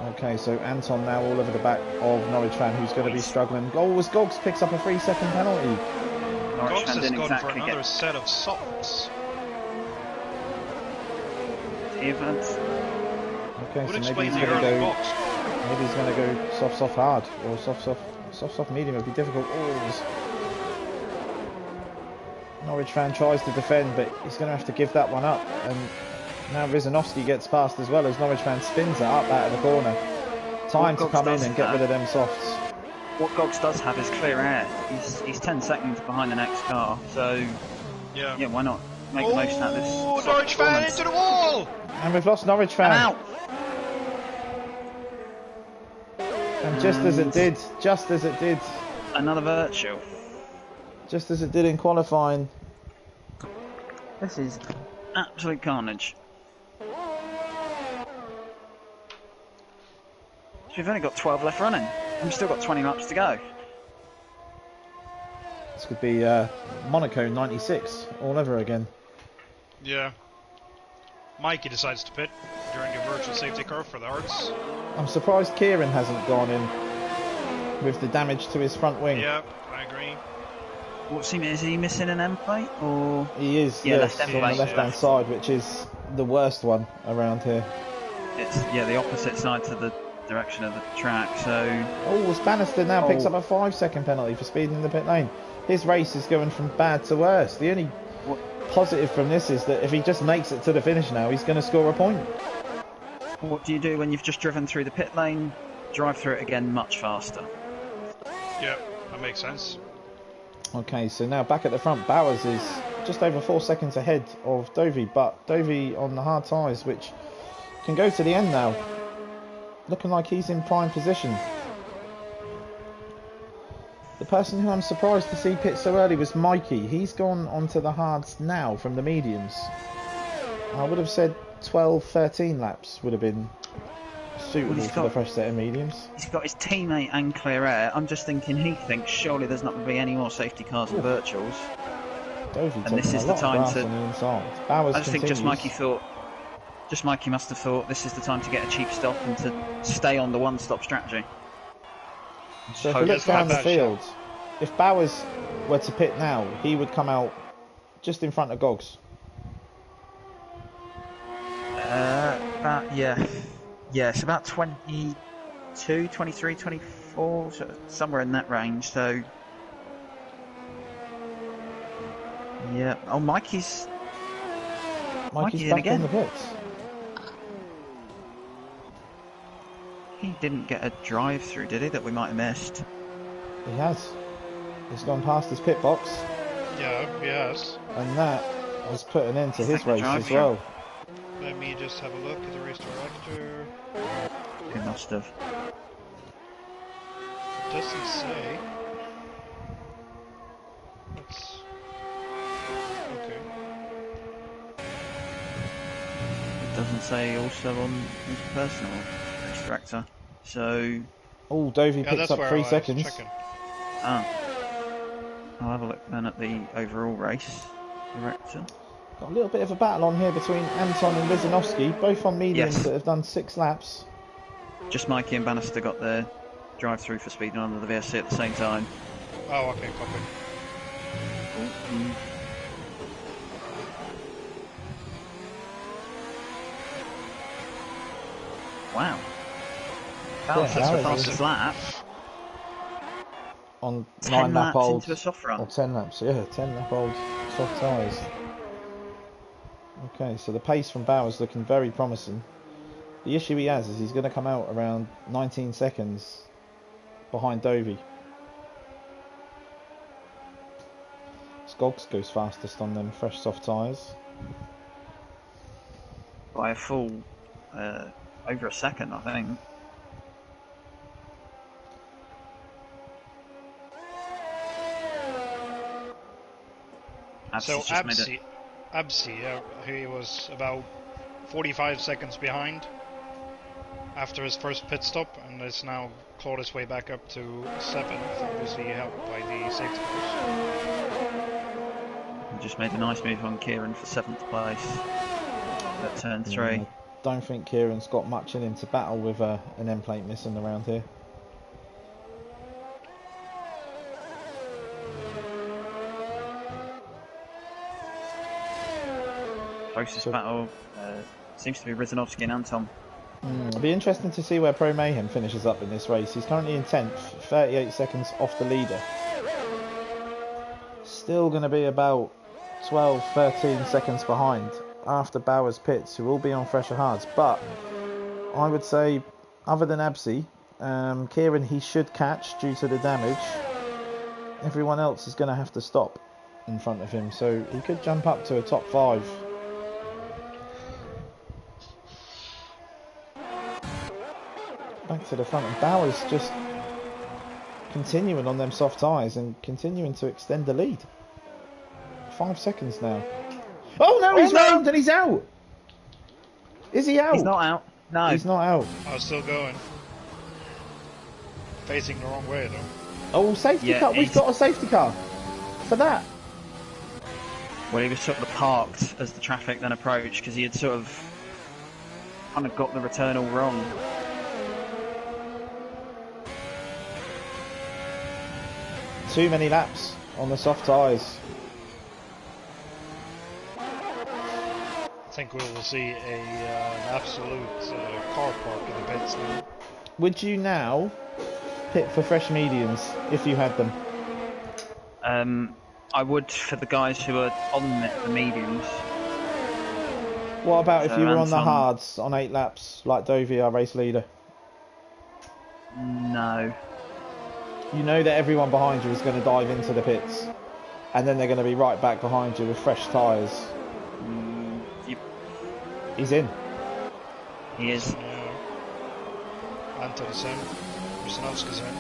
Okay, so Anton now all over the back of Norwich fan, who's going to be struggling. Oh, as Goggs picks up a 3-second penalty. Goggs has gone for another set of softs. Evans. Okay, so maybe he's going to go. Maybe he's going to go soft hard, or soft medium. It'd be difficult. Oh, Norwich fan tries to defend, but he's going to have to give that one up. And now Rizanovsky gets past as well as Norwich fan spins it up out of the corner. Time to come in and get rid of them softs. What Goggs does have is clear air. He's 10 seconds behind the next car, so yeah, why not make the most out of this? Oh, Norwich fan into the wall! And we've lost Norwich fan. And out. And just as it did, another virtual. Just as it did in qualifying. This is absolute carnage. So we've only got 12 left running. We've still got 20 laps to go. This could be Monaco 96 all over again. Yeah. Mikey decides to pit during a virtual safety car for the Hearts. I'm surprised Kieran hasn't gone in with the damage to his front wing. Yeah, I agree. Is he missing an M plate or? He is. Yeah, yes, left on the left-hand side, which is the worst one around here. It's the opposite side to the direction of the track. So. Oh, Bannister now picks up a 5-second penalty for speeding in the pit lane. His race is going from bad to worse. The only positive from this is that if he just makes it to the finish now, he's going to score a point. What do you do when you've just driven through the pit lane? Drive through it again much faster. Yeah, that makes sense. Okay, so now back at the front, Bowers is just over 4 seconds ahead of Dovey, but Dovey on the hard tyres, which can go to the end now. Looking like he's in prime position. The person who I'm surprised to see pit so early was Mikey. He's gone onto the hards now from the mediums. I would have said 12, 13 laps would have been suitable for the fresh set of mediums. He's got his teammate and clear air. I'm just thinking he thinks surely there's not going to be any more safety cars and virtuals. Dovey And this is a the lot time of grass to. on the inside. Bowers I just think continues. just Mikey must have thought this is the time to get a cheap stop and to stay on the one-stop strategy. So if we look down the field, if Bowers were to pit now, he would come out just in front of Gogs. It's about 22, 23, 24, somewhere in that range. So, yeah. Oh, Mikey's Mikey's in back again. in the pits. He didn't get a drive-through, did he? That we might have missed. He has. He's gone past his pit box. Yeah, he has. And that has put an end to his race as well. Let me just have a look at the race director. He must have. It doesn't say. That's okay. It doesn't say also on his personal race director. So. Oh, Dovey picks up 3 seconds. I'll have a look then at the overall race director. Got a little bit of a battle on here between Anton and Lizanovsky, both on mediums that have done 6 laps. Just Mikey and Bannister got their drive-through for speeding under the VSC at the same time. Oh, okay, copy. Wow. That's the fastest lap. On 10 laps into a soft run. Or 10 laps, yeah, 10 lap old soft tyres. Okay, so the pace from Bowers looking very promising. The issue he has is he's going to come out around 19 seconds behind Dovey. Skoggs goes fastest on them fresh soft tyres. By a full over a second, I think. So Absi, he was about 45 seconds behind after his first pit stop, and has now clawed his way back up to 7th, obviously helped by the safety cars. He just made a nice move on Kieran for 7th place at turn 3. I don't think Kieran's got much in him to battle with an end plate missing around here. Closest battle seems to be Rizanovsky and Anton. It'll be interesting to see where Pro Mayhem finishes up in this race. He's currently in 10th, 38 seconds off the leader. Still going to be about 12, 13 seconds behind after Bowers pits, who will be on fresher hards. But I would say, other than Absi, Kieran he should catch due to the damage. Everyone else is going to have to stop in front of him, so he could jump up to a top 5. Back to the front, and Bowers just continuing on them soft tyres and continuing to extend the lead. 5 seconds now. Oh no, he's round and he's out! Is he out? He's not out. No. He's not out. I was still going. Facing the wrong way though. Oh, safety car. We've got a safety car for that. Well, he was sort of parked as the traffic then approached because he had sort of kind of got the return all wrong. Too many laps on the soft tyres. I think we will see an absolute car park in the pits now. Would you now pit for fresh mediums if you had them? I would for the guys who are on the mediums. What about if you were on the Anton, hards on 8 laps like Dovey, our race leader? No. You know that everyone behind you is going to dive into the pits, and then they're going to be right back behind you with fresh tyres. He's in. He is. Yeah. Anton's in. Rusanovsky's in.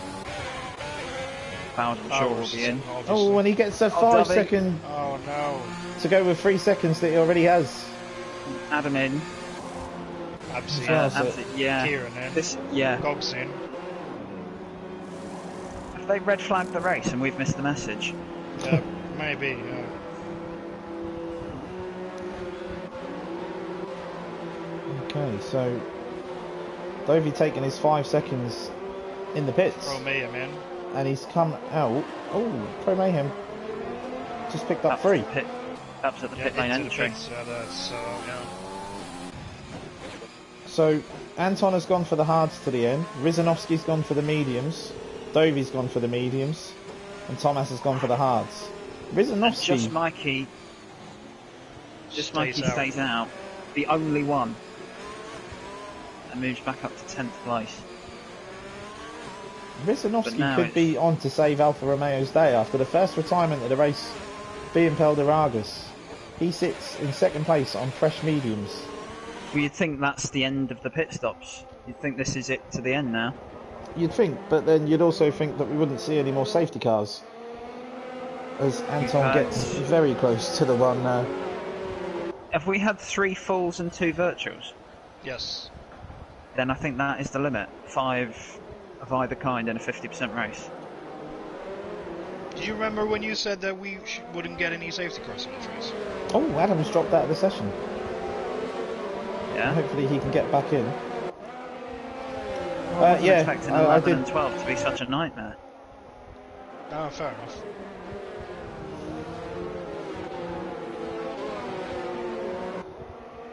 Bowers I'm sure will be in. Oh, and he gets a 5 second. Oh no. To go with 3 seconds that he already has. Adam in. Absolutely. Yeah. Kieran in. Yeah. Gog's in. Have they red flagged the race and we've missed the message? Maybe, yeah. Okay, so Dovey taking his 5 seconds in the pits. Pro Mayhem in. And he's come out. Oh, Pro Mayhem just picked up 3. That's at the pit lane entry. So Anton has gone for the hards to the end. Rizanovsky's gone for the mediums. Dovey's gone for the mediums. And Thomas has gone for the hards. Rizanovsky... Just Mikey stays out. The only one. And moves back up to 10th place. Rizanovsky could be on to save Alfa Romeo's day after the first retirement of the race being Pelderagus. He sits in 2nd place on fresh mediums. Well, you'd think that's the end of the pit stops. You'd think this is it to the end now. You'd think, but then you'd also think that we wouldn't see any more safety cars. As Anton gets very close to the one. Have we had 3 fulls and 2 virtuals? Yes. Then I think that is the limit. 5 of either kind in a 50% race. Do you remember when you said that we wouldn't get any safety cars in this race? Oh, Adam's dropped out of the session. Yeah. Hopefully he can get back in. I wasn't expecting 11 and 12 to be such a nightmare. Oh, fair enough.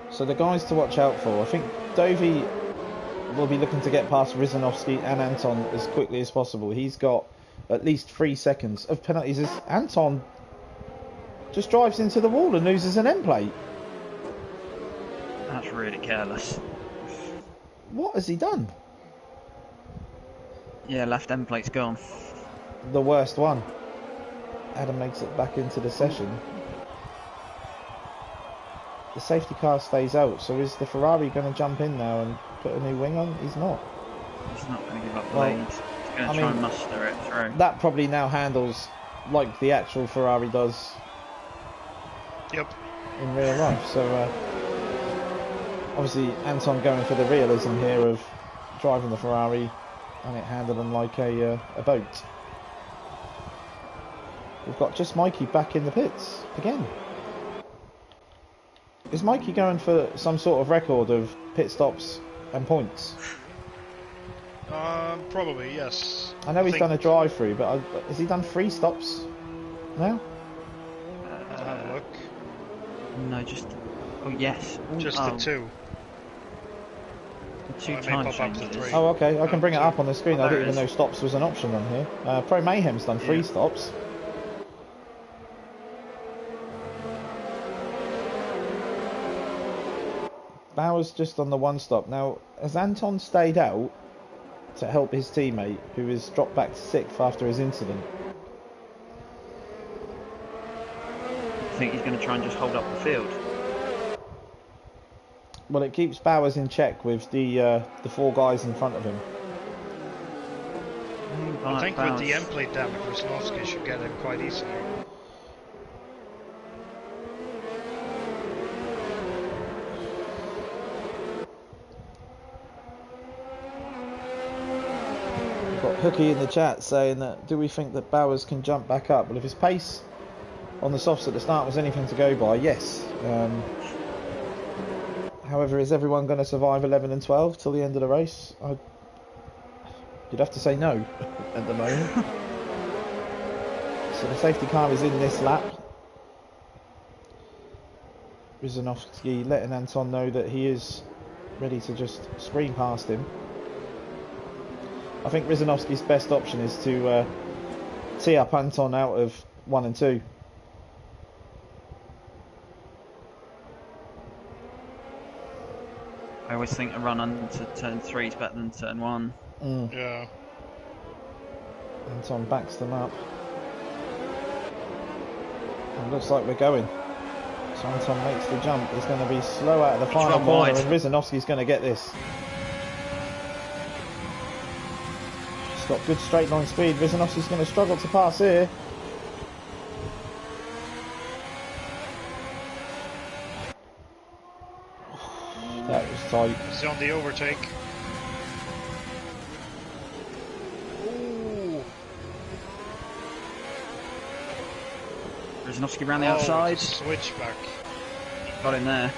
So the guys to watch out for, I think Dovey will be looking to get past Rizanovsky and Anton as quickly as possible. He's got at least 3 seconds of penalties as Anton just drives into the wall and loses an end plate. That's really careless. What has he done? Yeah, left end plate's gone. The worst one. Adam makes it back into the session. The safety car stays out, so is the Ferrari going to jump in now and put a new wing on? He's not. He's not going to give up the lead. He's going to try and muster it through. That probably now handles like the actual Ferrari does. Yep. In real life, so obviously Anton going for the realism here of driving the Ferrari and it handling like a boat. We've got just Mikey back in the pits again. Is Mikey going for some sort of record of pit stops and points? Probably, yes. I know he's done a drive-through, but has he done 3 stops now? I'll have a look. No, just... Oh, yes. Just the 2. The 2 time changes. Oh, okay. I can bring it up on the screen. I didn't even know stops was an option on here. Pro Mayhem's done 3 stops. Bauer's just on the 1 stop. Now, has Anton stayed out to help his teammate, who has dropped back to 6th after his incident? I think he's going to try and just hold up the field. Well, it keeps Bowers in check with the 4 guys in front of him. I think with the end plate damage, Rusnowski should get him quite easily. We've got Hooky in the chat saying that, do we think that Bowers can jump back up? Well, if his pace on the softs at the start was anything to go by, yes. However, is everyone going to survive 11 and 12 till the end of the race? You'd have to say no at the moment. So the safety car is in this lap. Rizanovsky letting Anton know that he is ready to just screen past him. I think Rizanovsky's best option is to tee up Anton out of 1 and 2. I always think a run onto turn 3 is better than turn 1. Yeah. Anton backs them up. And looks like we're going. So Anton makes the jump. He's going to be slow out of the final corner, and Rizanovsky's going to get this. He's got good straight line speed. Rizanovsky's going to struggle to pass here. That was tight. He's on the overtake. Rizanowski round the outside. Switchback. Got in there.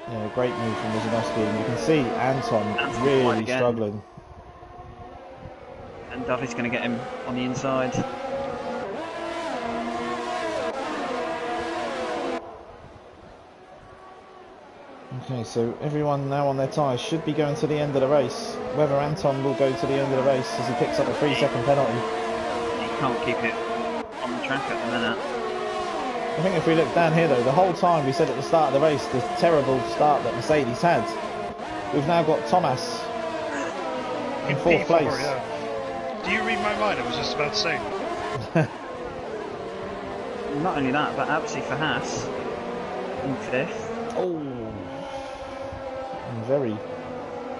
Yeah, great move from Rizanowski, and you can see Anton really struggling. And Duffy's going to get him on the inside. Okay, so everyone now on their tyres should be going to the end of the race. Whether Anton will go to the end of the race as he picks up a 3-second penalty. He can't keep it on the track at the minute. I think if we look down here though, the whole time we said at the start of the race, the terrible start that Mercedes had, we've now got Thomas in 4th place. Yeah. Do you read my mind? I was just about to say. Not only that, but Absi for Haas in 5th. Oh, and very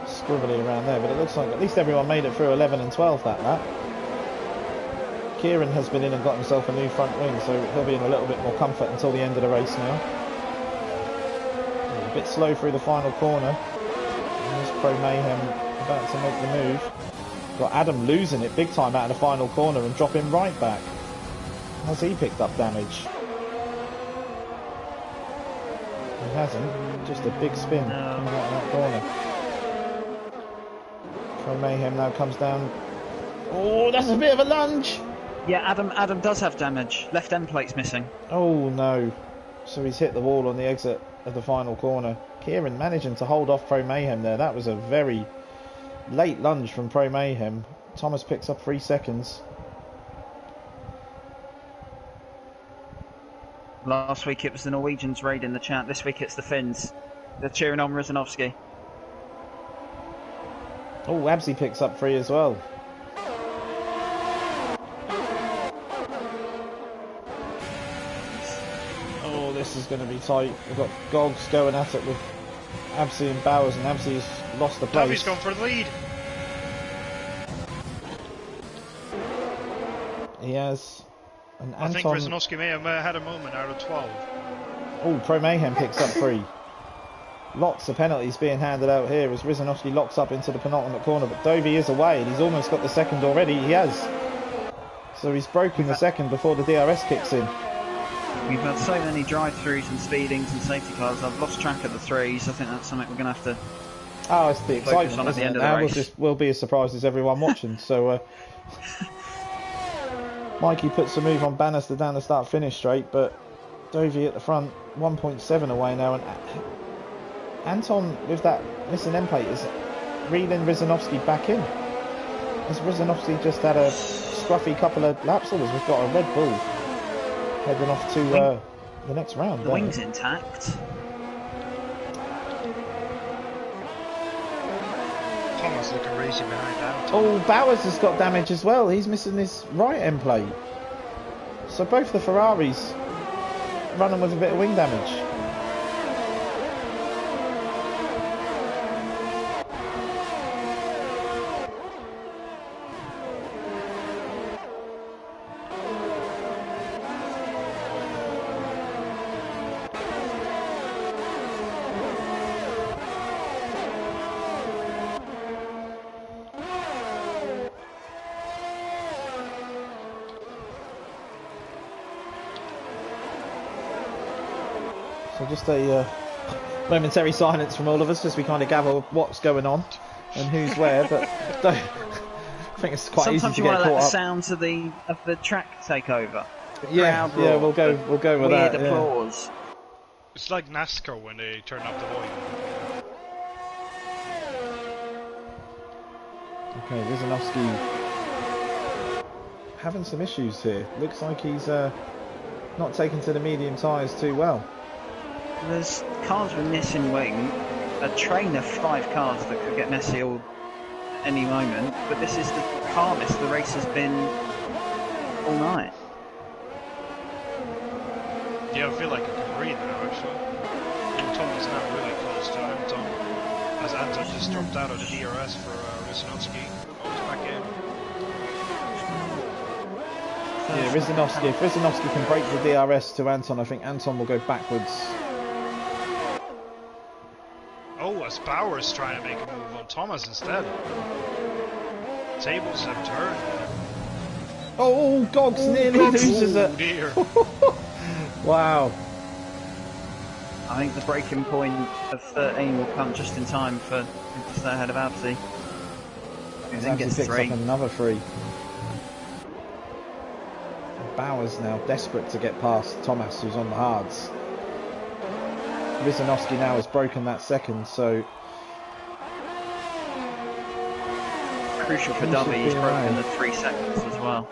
scribbly around there, but it looks like at least everyone made it through 11 and 12 that lap. Kieran has been in and got himself a new front wing, so he'll be in a little bit more comfort until the end of the race now. A bit slow through the final corner. And there's Pro Mayhem about to make the move. Got Adam losing it big time out of the final corner and dropping right back. Has he picked up damage? He hasn't. Just a big spin coming out of that corner. Pro Mayhem now comes down. Oh, that's a bit of a lunge. Yeah, Adam does have damage. Left end plate's missing. Oh no. So he's hit the wall on the exit of the final corner. Kieran managing to hold off Pro Mayhem there. That was a very late lunge from Pro Mayhem. Thomas picks up 3 seconds. Last week it was the Norwegians raiding the chat. This week it's the Finns. They're cheering on Rizanowski. Oh, Absi picks up 3 as well. Oh, this is going to be tight. We've got Gogs going at it with Absi and Bowers, and Absi's lost the place. He's gone for the lead. He has. And I think Rizanowski may have had a moment out of 12. Oh, Pro Mayhem picks up 3. Lots of penalties being handed out here as Rizanowski locks up into the penultimate corner, but Dovey is away and he's almost got the second already. He has. So he's broken the second before the DRS kicks in. We've had so many drive-throughs and speedings and safety cars. I've lost track of the 3s. I think that's something we're going to have to. Oh, it's the excitement at the end of now. the race. Will be as surprised as everyone watching. So Mikey puts a move on Bannister down the start-finish straight, but Dovey at the front, 1.7 away now, and Anton with that missing end plate is reeling Rizanowski back in. Has Rizanowski just had a scruffy couple of laps, or we've got a Red Bull heading off to the next round? The wing's intact. Thomas looking racy behind Anton. Oh, Bowers has got damage as well. He's missing his right end plate. So both the Ferraris running with a bit of wing damage. So just a momentary silence from all of us as we kind of gather what's going on and who's where, but I think it's quite Sometimes easy to you get want to let caught the up. sounds of the track take over. Yeah, Crowd yeah, roar, we'll go with weird that. applause. It's like NASCAR when they turn up the volume. Okay, Rizanowski having some issues here. Looks like he's not taken to the medium tyres too well. There's cars with missing wing, a train of 5 cars that could get messy any moment, but this is the calmest the race has been all night. Yeah, I feel like I can breathe now actually. Tom is now really close to Anton, as Anton just dropped out of the DRS for Rizanowski. Oh, he's back in. Yeah, Rizanowski. If Rizanowski can break the DRS to Anton, I think Anton will go backwards. Oh, as Bauer's trying to make a move on Thomas instead. Tables have turned. Oh, Gogs nearly loses it. Dear. Wow. I think the breaking point of 13 will come just in time for him to stay ahead of Absi. Who then gets picks 3. up another 3. Bauer's now desperate to get past Thomas, who's on the hards. Rizanowski now has broken that second, so Crucial for He Dovey, should he's be broken alright. the 3 seconds as well.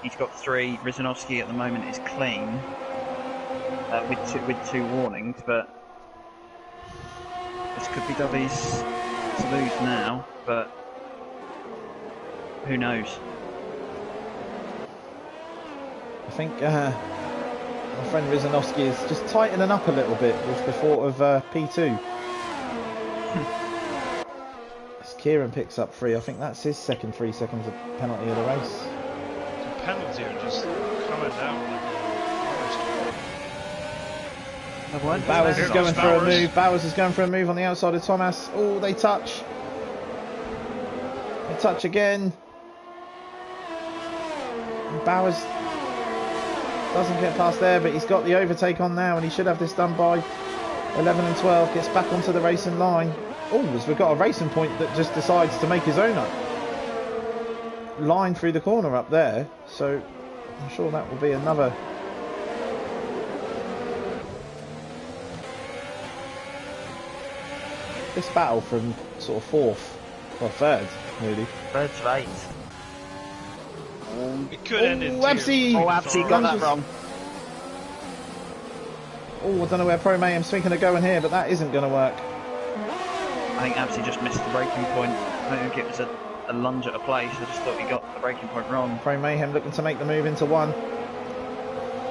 He's got 3. Rizanowski at the moment is clean with two warnings, but this could be Dovey's to lose now. But who knows? I think my friend Rizanowski is just tightening up a little bit with the thought of P2. As Kieran picks up 3, I think that's his second 3 seconds of penalty of the race. The penalty are just coming down like Bowers is going for a move. Bowers is going for a move on the outside of Thomas. Oh, they touch. They touch again. And Bowers doesn't get past there, but he's got the overtake on now, and he should have this done by 11 and 12. Gets back onto the racing line. Oh, as we've got a racing point that just decides to make his own up. Line through the corner up there, so I'm sure that will be another. This battle from sort of 4th, or 3rd, really. 3rd to 8th. It could end in Absi! Oh, Absi got that wrong. Oh, I don't know where Pro Mayhem's thinking of going here, but that isn't going to work. I think Absi just missed the breaking point. I don't think it was a lunge at a place. I just thought he got the breaking point wrong. Pro Mayhem looking to make the move into 1.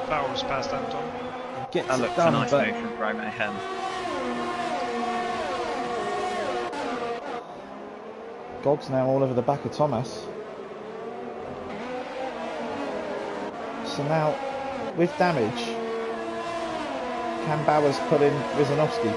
Bowers past Anton. Gets That it looks done, a nice but move from Pro Mayhem. Gogs now all over the back of Thomas. So now, with damage, can Bowers put in Rizanowski?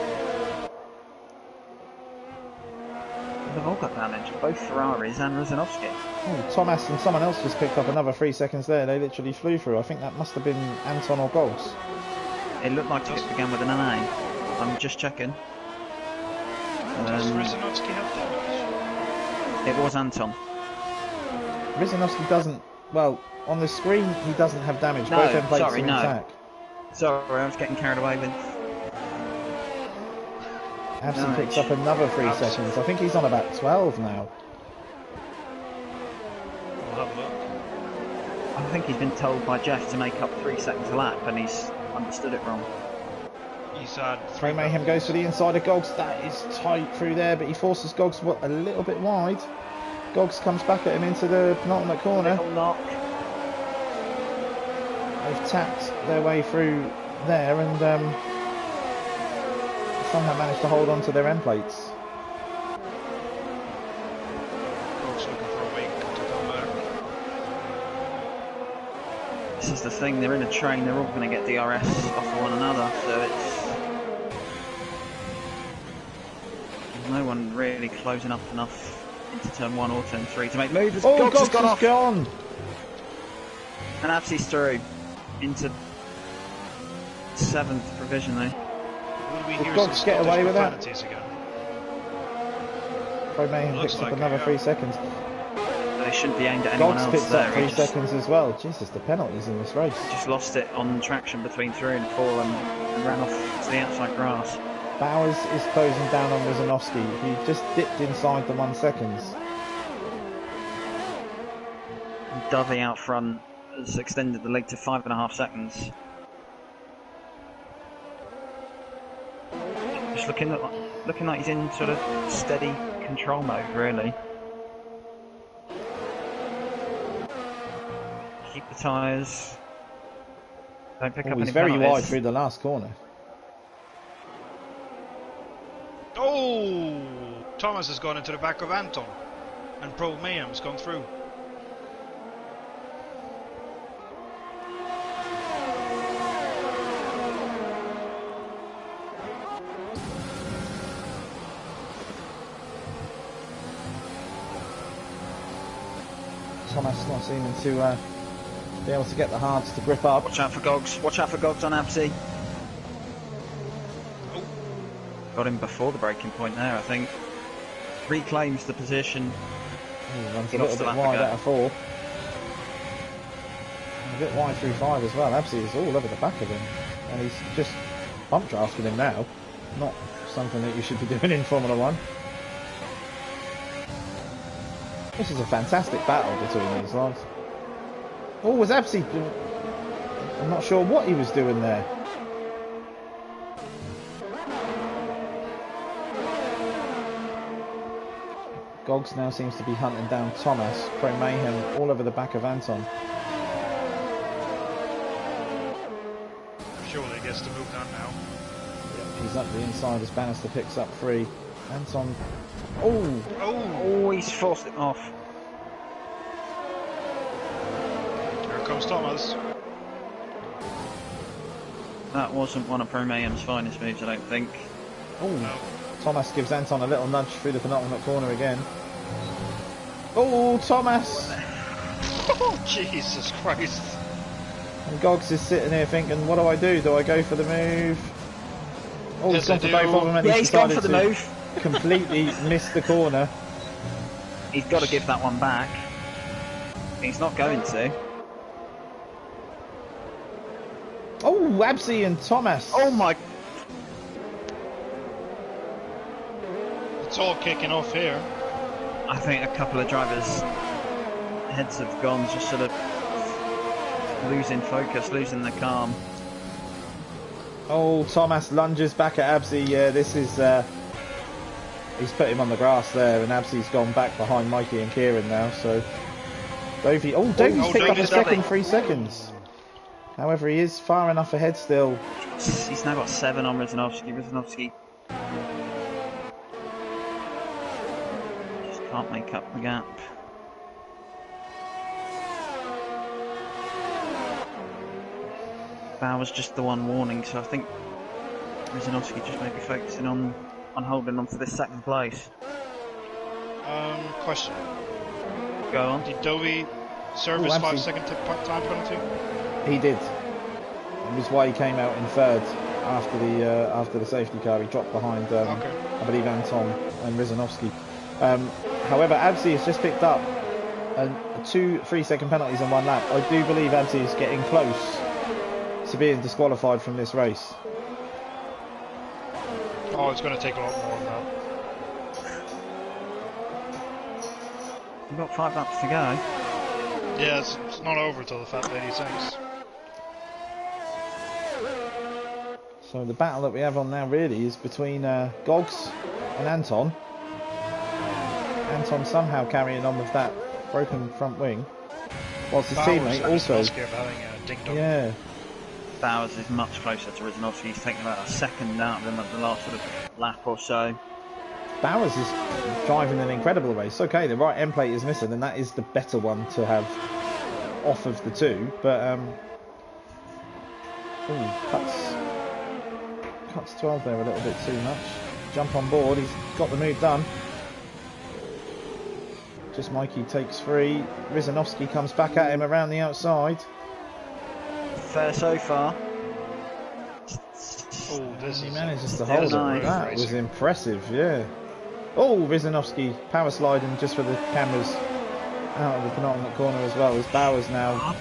They've all got damage, both Ferraris and Rizanowski. Oh, Thomas and someone else just picked up another 3 seconds there. They literally flew through. I think that must have been Anton or Gogs. It looked like it began with an A. I'm just checking. Does Rizanowski have damage? It was Anton. Rizanowski doesn't, well, on the screen he doesn't have damage. No, Both end plates sorry, are no. intact. Sorry, I was getting carried away with... Absi picks up another 3 seconds. I think he's on about 12 now. We'll have a look. I think he's been told by Jeff to make up 3 seconds a lap, and he's understood it wrong. He's had Pro Mayhem goes for the inside of Gogs. That is tight through there, but he forces Gogs a little bit wide. Gogs comes back at him into the penultimate corner. Little knock. They've tapped their way through there and somehow managed to hold on to their end plates. Gogs looking for a wake to come back. This is the thing, they're in a train, they're all going to get DRS off of one another, so it's... There's no one really closing up enough into turn 1 or turn 3 to make moves. Oh, Gogs Gogs has gone has off! gone! And Absi's through into 7th provisionally. Will we Will hear Gogs some get away Scottish with that? profanities again? Pro Mayhem Looks picks up like another it, yeah. 3 seconds. They shouldn't be aimed at anyone Gogs else picks there. up He 3 just, seconds as well. Jesus, the penalties in this race. just lost it on traction between 3 and 4 and ran off to the outside grass. Bowers is closing down on Rizanowski. He just dipped inside the 1 seconds. And Dovey out front has extended the lead to 5.5 seconds. Just looking like he's in sort of steady control mode, really. Keep the tyres. Don't pick up He's any very penalties. wide through the last corner. Oh! Thomas has gone into the back of Anton. And Pro Mayhem's gone through. Thomas not seeming to be able to get the hards to grip up. Watch out for Gogs. Watch out for Gogs on Absy. Oh. Got him before the breaking point there, I think. Reclaims the position. Ooh, runs a little bit wide out of 4. A bit wide through 5 as well. Absy is all over the back of him. And he's just bump drafting him now. Not something that you should be doing in Formula 1. This is a fantastic battle between these lads. Oh, was Absy... I'm not sure what he was doing there. Gogs now seems to be hunting down Thomas. Pro Mayhem all over the back of Anton. Surely he gets to move down now. Yep, he's up the inside as Bannister picks up 3. Anton... Oh! Oh, he's forced it off. Here comes Thomas. That wasn't one of Pro Mayhem's finest moves, I don't think. Oh! No. Thomas gives Anton a little nudge through the penultimate corner again. Oh, Thomas! Oh, Jesus Christ. And Gogs is sitting here thinking, what do I do? Do I go for the move? Oh, Yes, he's gone for both of them and Yeah, he's gone for the decided move. to completely miss the corner. He's got to give that one back. He's not going to. Oh, Absy and Thomas! Oh my... It's all kicking off here. I think a couple of drivers' heads have gone, just sort of losing focus, losing the calm. Oh, Thomas lunges back at Absy. Yeah, this is... he's put him on the grass there, and Absy's gone back behind Mikey and Kieran now, so... Dovey... Oh, Dovey's picked up a second, 3 seconds. However, he is far enough ahead still. He's now got 7 on Rizanovsky. Rizanovsky just can't make up the gap. Bauer's just the one warning, so I think Rizanovsky just may be focusing on holding on for this second place. Question. Go on. Did Dovey serve his 5-second time penalty? He did. It was why he came out in 3rd after the safety car. He dropped behind, I believe, Anton and Rizanovsky. However, Absy has just picked up 2 3-second penalties in 1 lap. I do believe Absy is getting close to being disqualified from this race. Oh, it's going to take a lot more than that. We've got 5 laps to go. Yeah, it's not over till the fat lady sings. So the battle that we have on now really is between Gogs and Anton. Anton somehow carrying on with that broken front wing, whilst his teammate also... Yeah. Bowers is much closer to Rizanovsky. He's taken about a second out of him at the last sort of lap or so. Bowers is driving an incredible race. Okay, the right end plate is missing, and that is the better one to have off of the 2. But cuts 12 there a little bit too much. Jump on board. He's got the move done. Just Mikey takes 3. Rizanovsky comes back at him around the outside. Fair so far. Oh, He manages to hold it. That was impressive, yeah. Oh, Rizanovsky power sliding just for the cameras out of the penultimate corner as well. As Bowers now.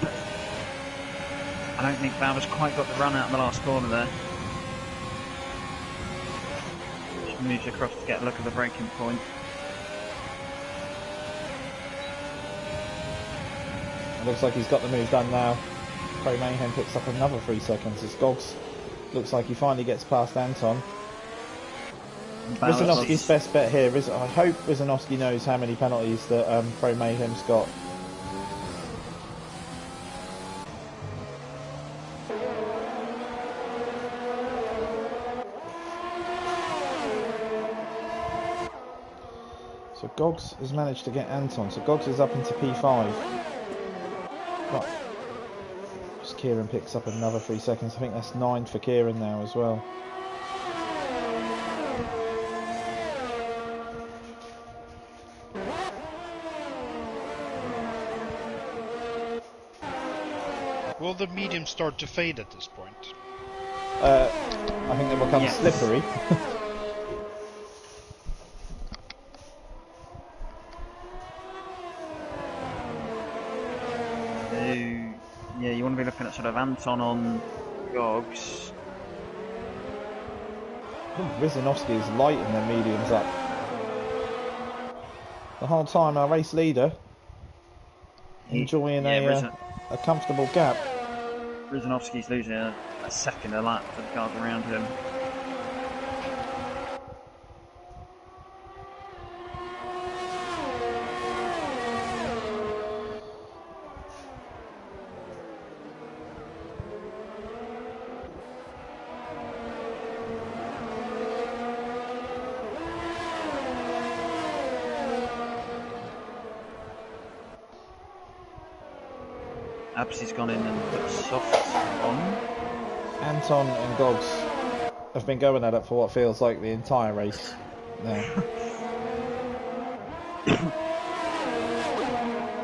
I don't think Bowers quite got the run out in the last corner there. Just moves across to get a look at the braking point. It looks like he's got the move done now. Pro Mayhem picks up another 3 seconds as Gogs looks like he finally gets past Anton. Rizanovsky's best bet here. I hope Rizanovsky knows how many penalties that Pro Mayhem's got. So Gogs has managed to get Anton. So Gogs is up into P5. Right. Just Kieran picks up another 3 seconds. I think that's 9 for Kieran now as well. Will the medium start to fade at this point? I think they become slippery. Yeah, you want to be looking at sort of Anton on Gogs. I think Rizanovsky is lighting their mediums up. The whole time our race leader enjoying a comfortable gap. Rizanovsky's losing a second a lap for the cars around him. Absy's gone in and put softs on. Anton and Gogs have been going at it for what feels like the entire race now.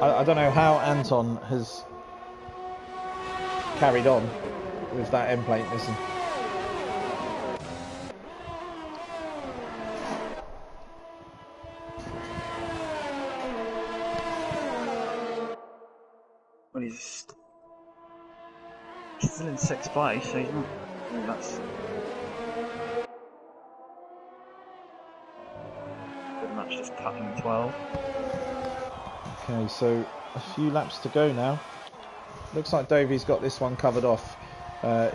I don't know how Anton has carried on with that end plate missing. Well, he's still in 6th place, so he's not. Oh, that's pretty much just cutting 12. Okay, so a few laps to go now. Looks like Dovey's got this one covered off.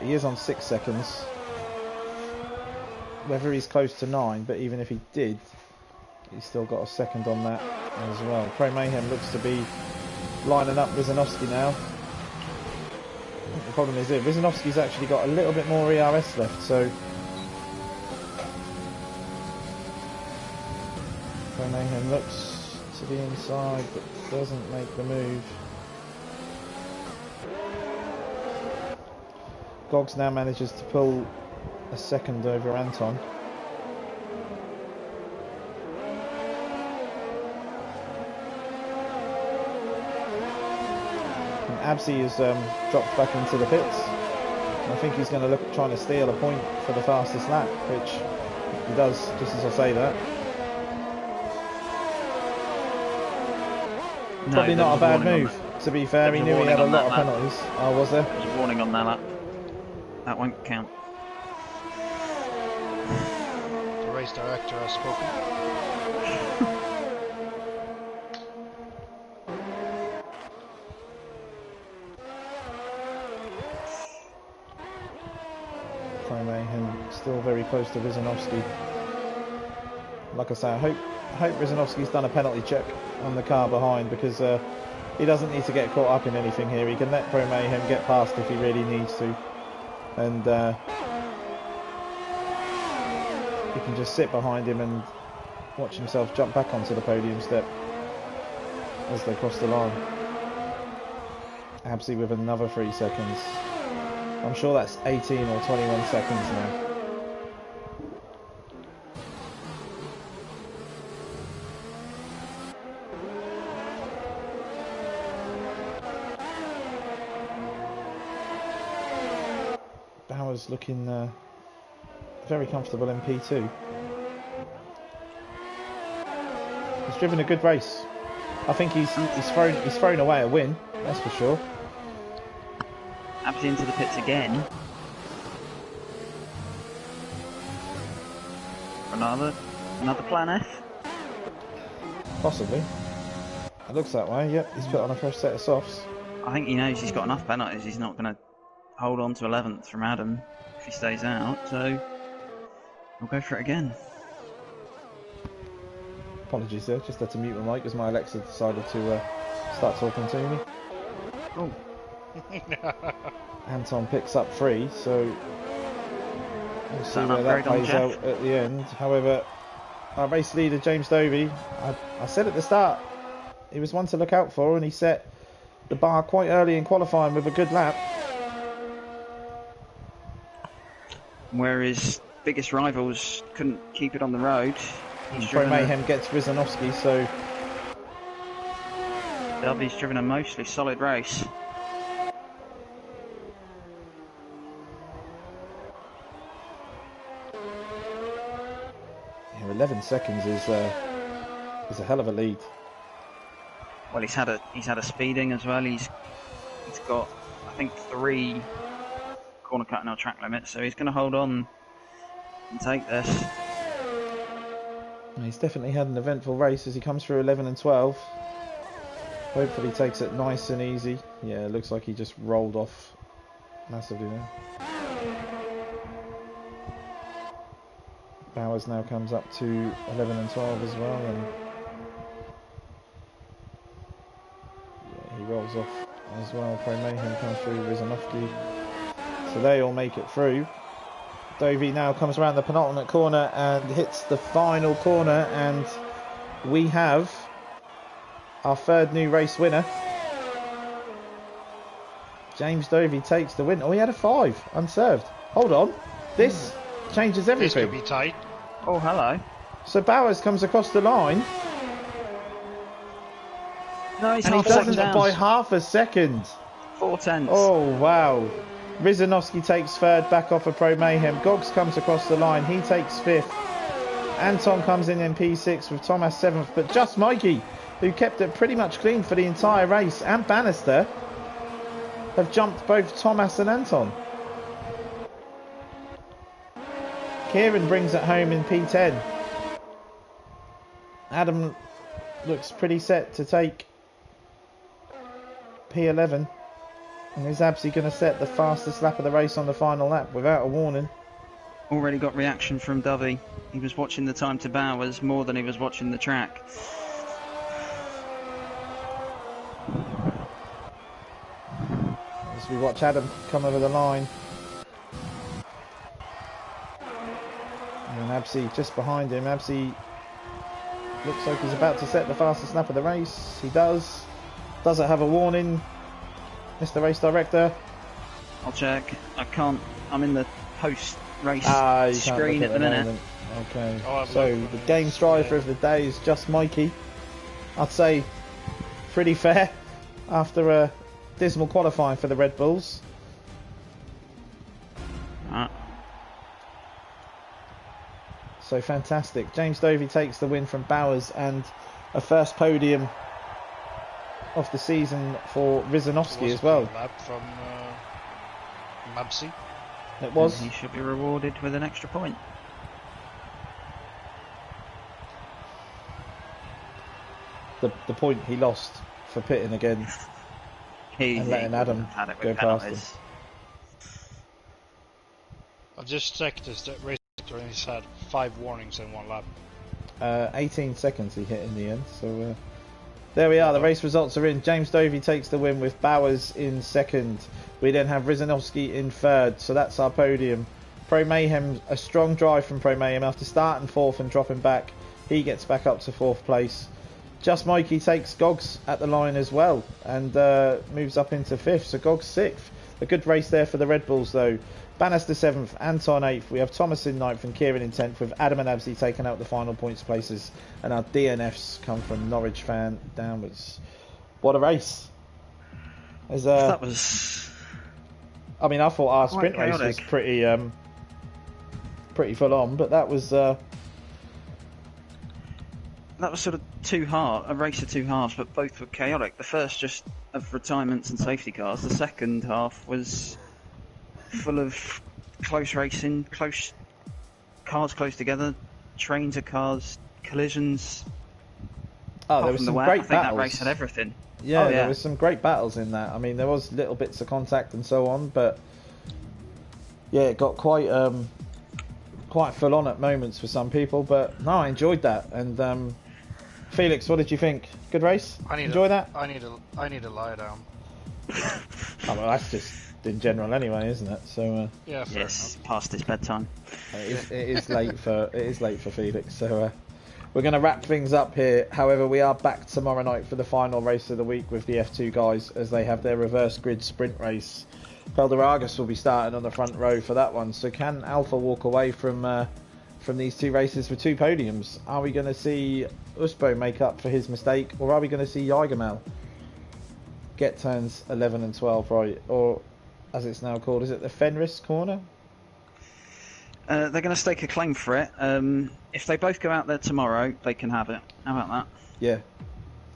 He is on 6 seconds. Whether he's close to 9, but even if he did, he's still got a second on that as well. Pro Mayhem looks to be lining up Rizanovsky now. The problem is that Rizanovsky's actually got a little bit more ERS left, so Pro Mayhem looks to the inside but doesn't make the move. Gogs now manages to pull a second over Anton. Absy has dropped back into the pits. I think he's going to look at trying to steal a point for the fastest lap, which he does just as I say that. No, probably not a bad move, to be fair. He knew he had a lot of penalties. Oh, was there? There's a warning on that lap. That won't count. The race director has spoken. Still very close to Rizanovsky. Like I say, I hope Rizanovsky's done a penalty check on the car behind, because he doesn't need to get caught up in anything here. He can let Pro Mayhem get past if he really needs to, and he can just sit behind him and watch himself jump back onto the podium step as they cross the line. Absy with another 3 seconds. I'm sure that's 18 or 21 seconds now. Bauer's looking very comfortable in P2. He's driven a good race. I think he's thrown away a win, that's for sure. Absy into the pits again. Another plan F? Possibly. It looks that way, yep. He's put on a fresh set of softs. I think he knows he's got enough penalties. He's not going to hold on to 11th from Adam if he stays out, so we'll go for it again. Apologies there, just had to mute my mic because my Alexa decided to start talking to me. Oh. Anton picks up 3, so we'll see where that plays out at the end. However, our race leader James Dovey, I said at the start, he was one to look out for, and he set the bar quite early in qualifying with a good lap. Where his biggest rivals couldn't keep it on the road. Pro Mayhem gets Rizanovsky, so Dovey's driven a mostly solid race. 11 seconds is a hell of a lead. Well, he's had a speeding as well. He's got, I think, 3 corner cut no track limits, so he's going to hold on and take this. He's definitely had an eventful race as he comes through 11 and 12. Hopefully takes it nice and easy. Yeah, it looks like he just rolled off massively there. Bowers now comes up to 11 and 12 as well, and yeah, he rolls off as well. Pro Mayhem comes through, Rizanovsky. So they all make it through. Dovey now comes around the penultimate corner and hits the final corner, and we have our third new race winner. James Dovey takes the win. Oh, he had a 5 unserved. Hold on, this changes everything. This could be tight. Oh, hello. So Bowers comes across the line. No, he's and he half a second doesn't down. by half a second. 4 tenths. Oh, wow. Rizanovsky takes third, back off of Pro Mayhem. Goggs comes across the line. He takes 5th. Anton comes in P6 with Thomas 7th. But just Mikey, who kept it pretty much clean for the entire race, and Bannister have jumped both Thomas and Anton. Kieran brings it home in P10. Adam looks pretty set to take P11. And is Absy going to set the fastest lap of the race on the final lap without a warning? Already got reaction from Dovey. He was watching the time to Bowers more than he was watching the track. As we watch Adam come over the line. And Absy just behind him. Absy looks like he's about to set the fastest lap of the race. He does. Doesn't have a warning. Mr. Race Director. I'll check. I can't. I'm in the post-race screen at the minute. Okay. So the game's driver of the day is just Mikey. I'd say pretty fair after a dismal qualifying for the Red Bulls. So fantastic. James Dovey takes the win from Bowers, and a first podium of the season for Rizanovsky as well. Lap from Mabsy. It was. And he should be rewarded with an extra point. The point he lost for pitting again and letting Adam go past him. I've just checked this race and he's had 5 warnings in 1 lap. 18 seconds he hit in the end. So there we are. The race results are in. James Dovey takes the win with Bowers in second. We then have Rizanovsky in third. So that's our podium. Pro Mayhem, a strong drive from Pro Mayhem after starting 4th and dropping back. He gets back up to 4th place. Just Mikey takes Goggs at the line as well and moves up into 5th. So Goggs 6th. A good race there for the Red Bulls though. Bannister 7th, Anton 8th. We have Thomas in 9th and Kieran in 10th, with Adam and Absy taking out the final points places. And our DNFs come from Norwich fan downwards. What a race! That was. I mean, I thought our sprint race was pretty full on, but that was. That was sort of a race of 2 halves, but both were chaotic. The first just of retirements and safety cars. The second half was full of close racing, close cars close together, trains of cars, collisions. Oh, there was some great battles. I think that race had everything. Yeah, there was some great battles in that. I mean, there was little bits of contact and so on, but yeah, it got quite full on at moments for some people. But no, I enjoyed that. And Felix, what did you think? Good race? Enjoy that? I need to lie down. Oh, well, that's just in general anyway, isn't it? So yeah, yes, past his bedtime. It is late for Felix. So we're going to wrap things up here. However, we are back tomorrow night for the final race of the week with the F2 guys as they have their reverse grid sprint race. Felderagus will be starting on the front row for that one. So can Alpha walk away from these 2 races with 2 podiums? Are we going to see Usbo make up for his mistake, or are we going to see Jagermal get turns 11 and 12 right, or as it's now called, is it the Fenris corner? They're going to stake a claim for it. If they both go out there tomorrow, they can have it. How about that? Yeah.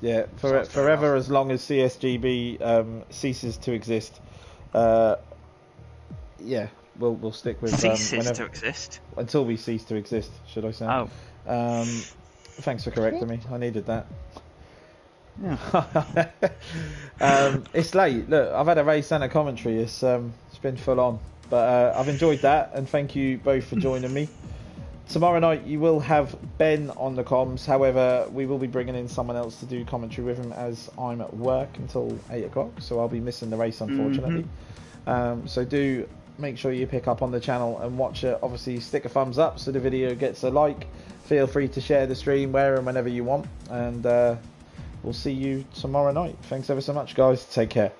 Yeah, forever as long as CSGB ceases to exist. Yeah, we'll stick with ceases to exist until we cease to exist, should I say? Oh, thanks for correcting me. I needed that. yeah. It's late. Look, I've had a race and a commentary. It's been full on, but I've enjoyed that, and thank you both for joining me. Tomorrow night you will have Ben on the comms. However, we will be bringing in someone else to do commentary with him, as I'm at work until 8 o'clock, so I'll be missing the race, unfortunately. So do make sure you pick up on the channel and watch it. Obviously, stick a thumbs up so the video gets a like. Feel free to share the stream where and whenever you want, and we'll see you tomorrow night. Thanks ever so much, guys. Take care.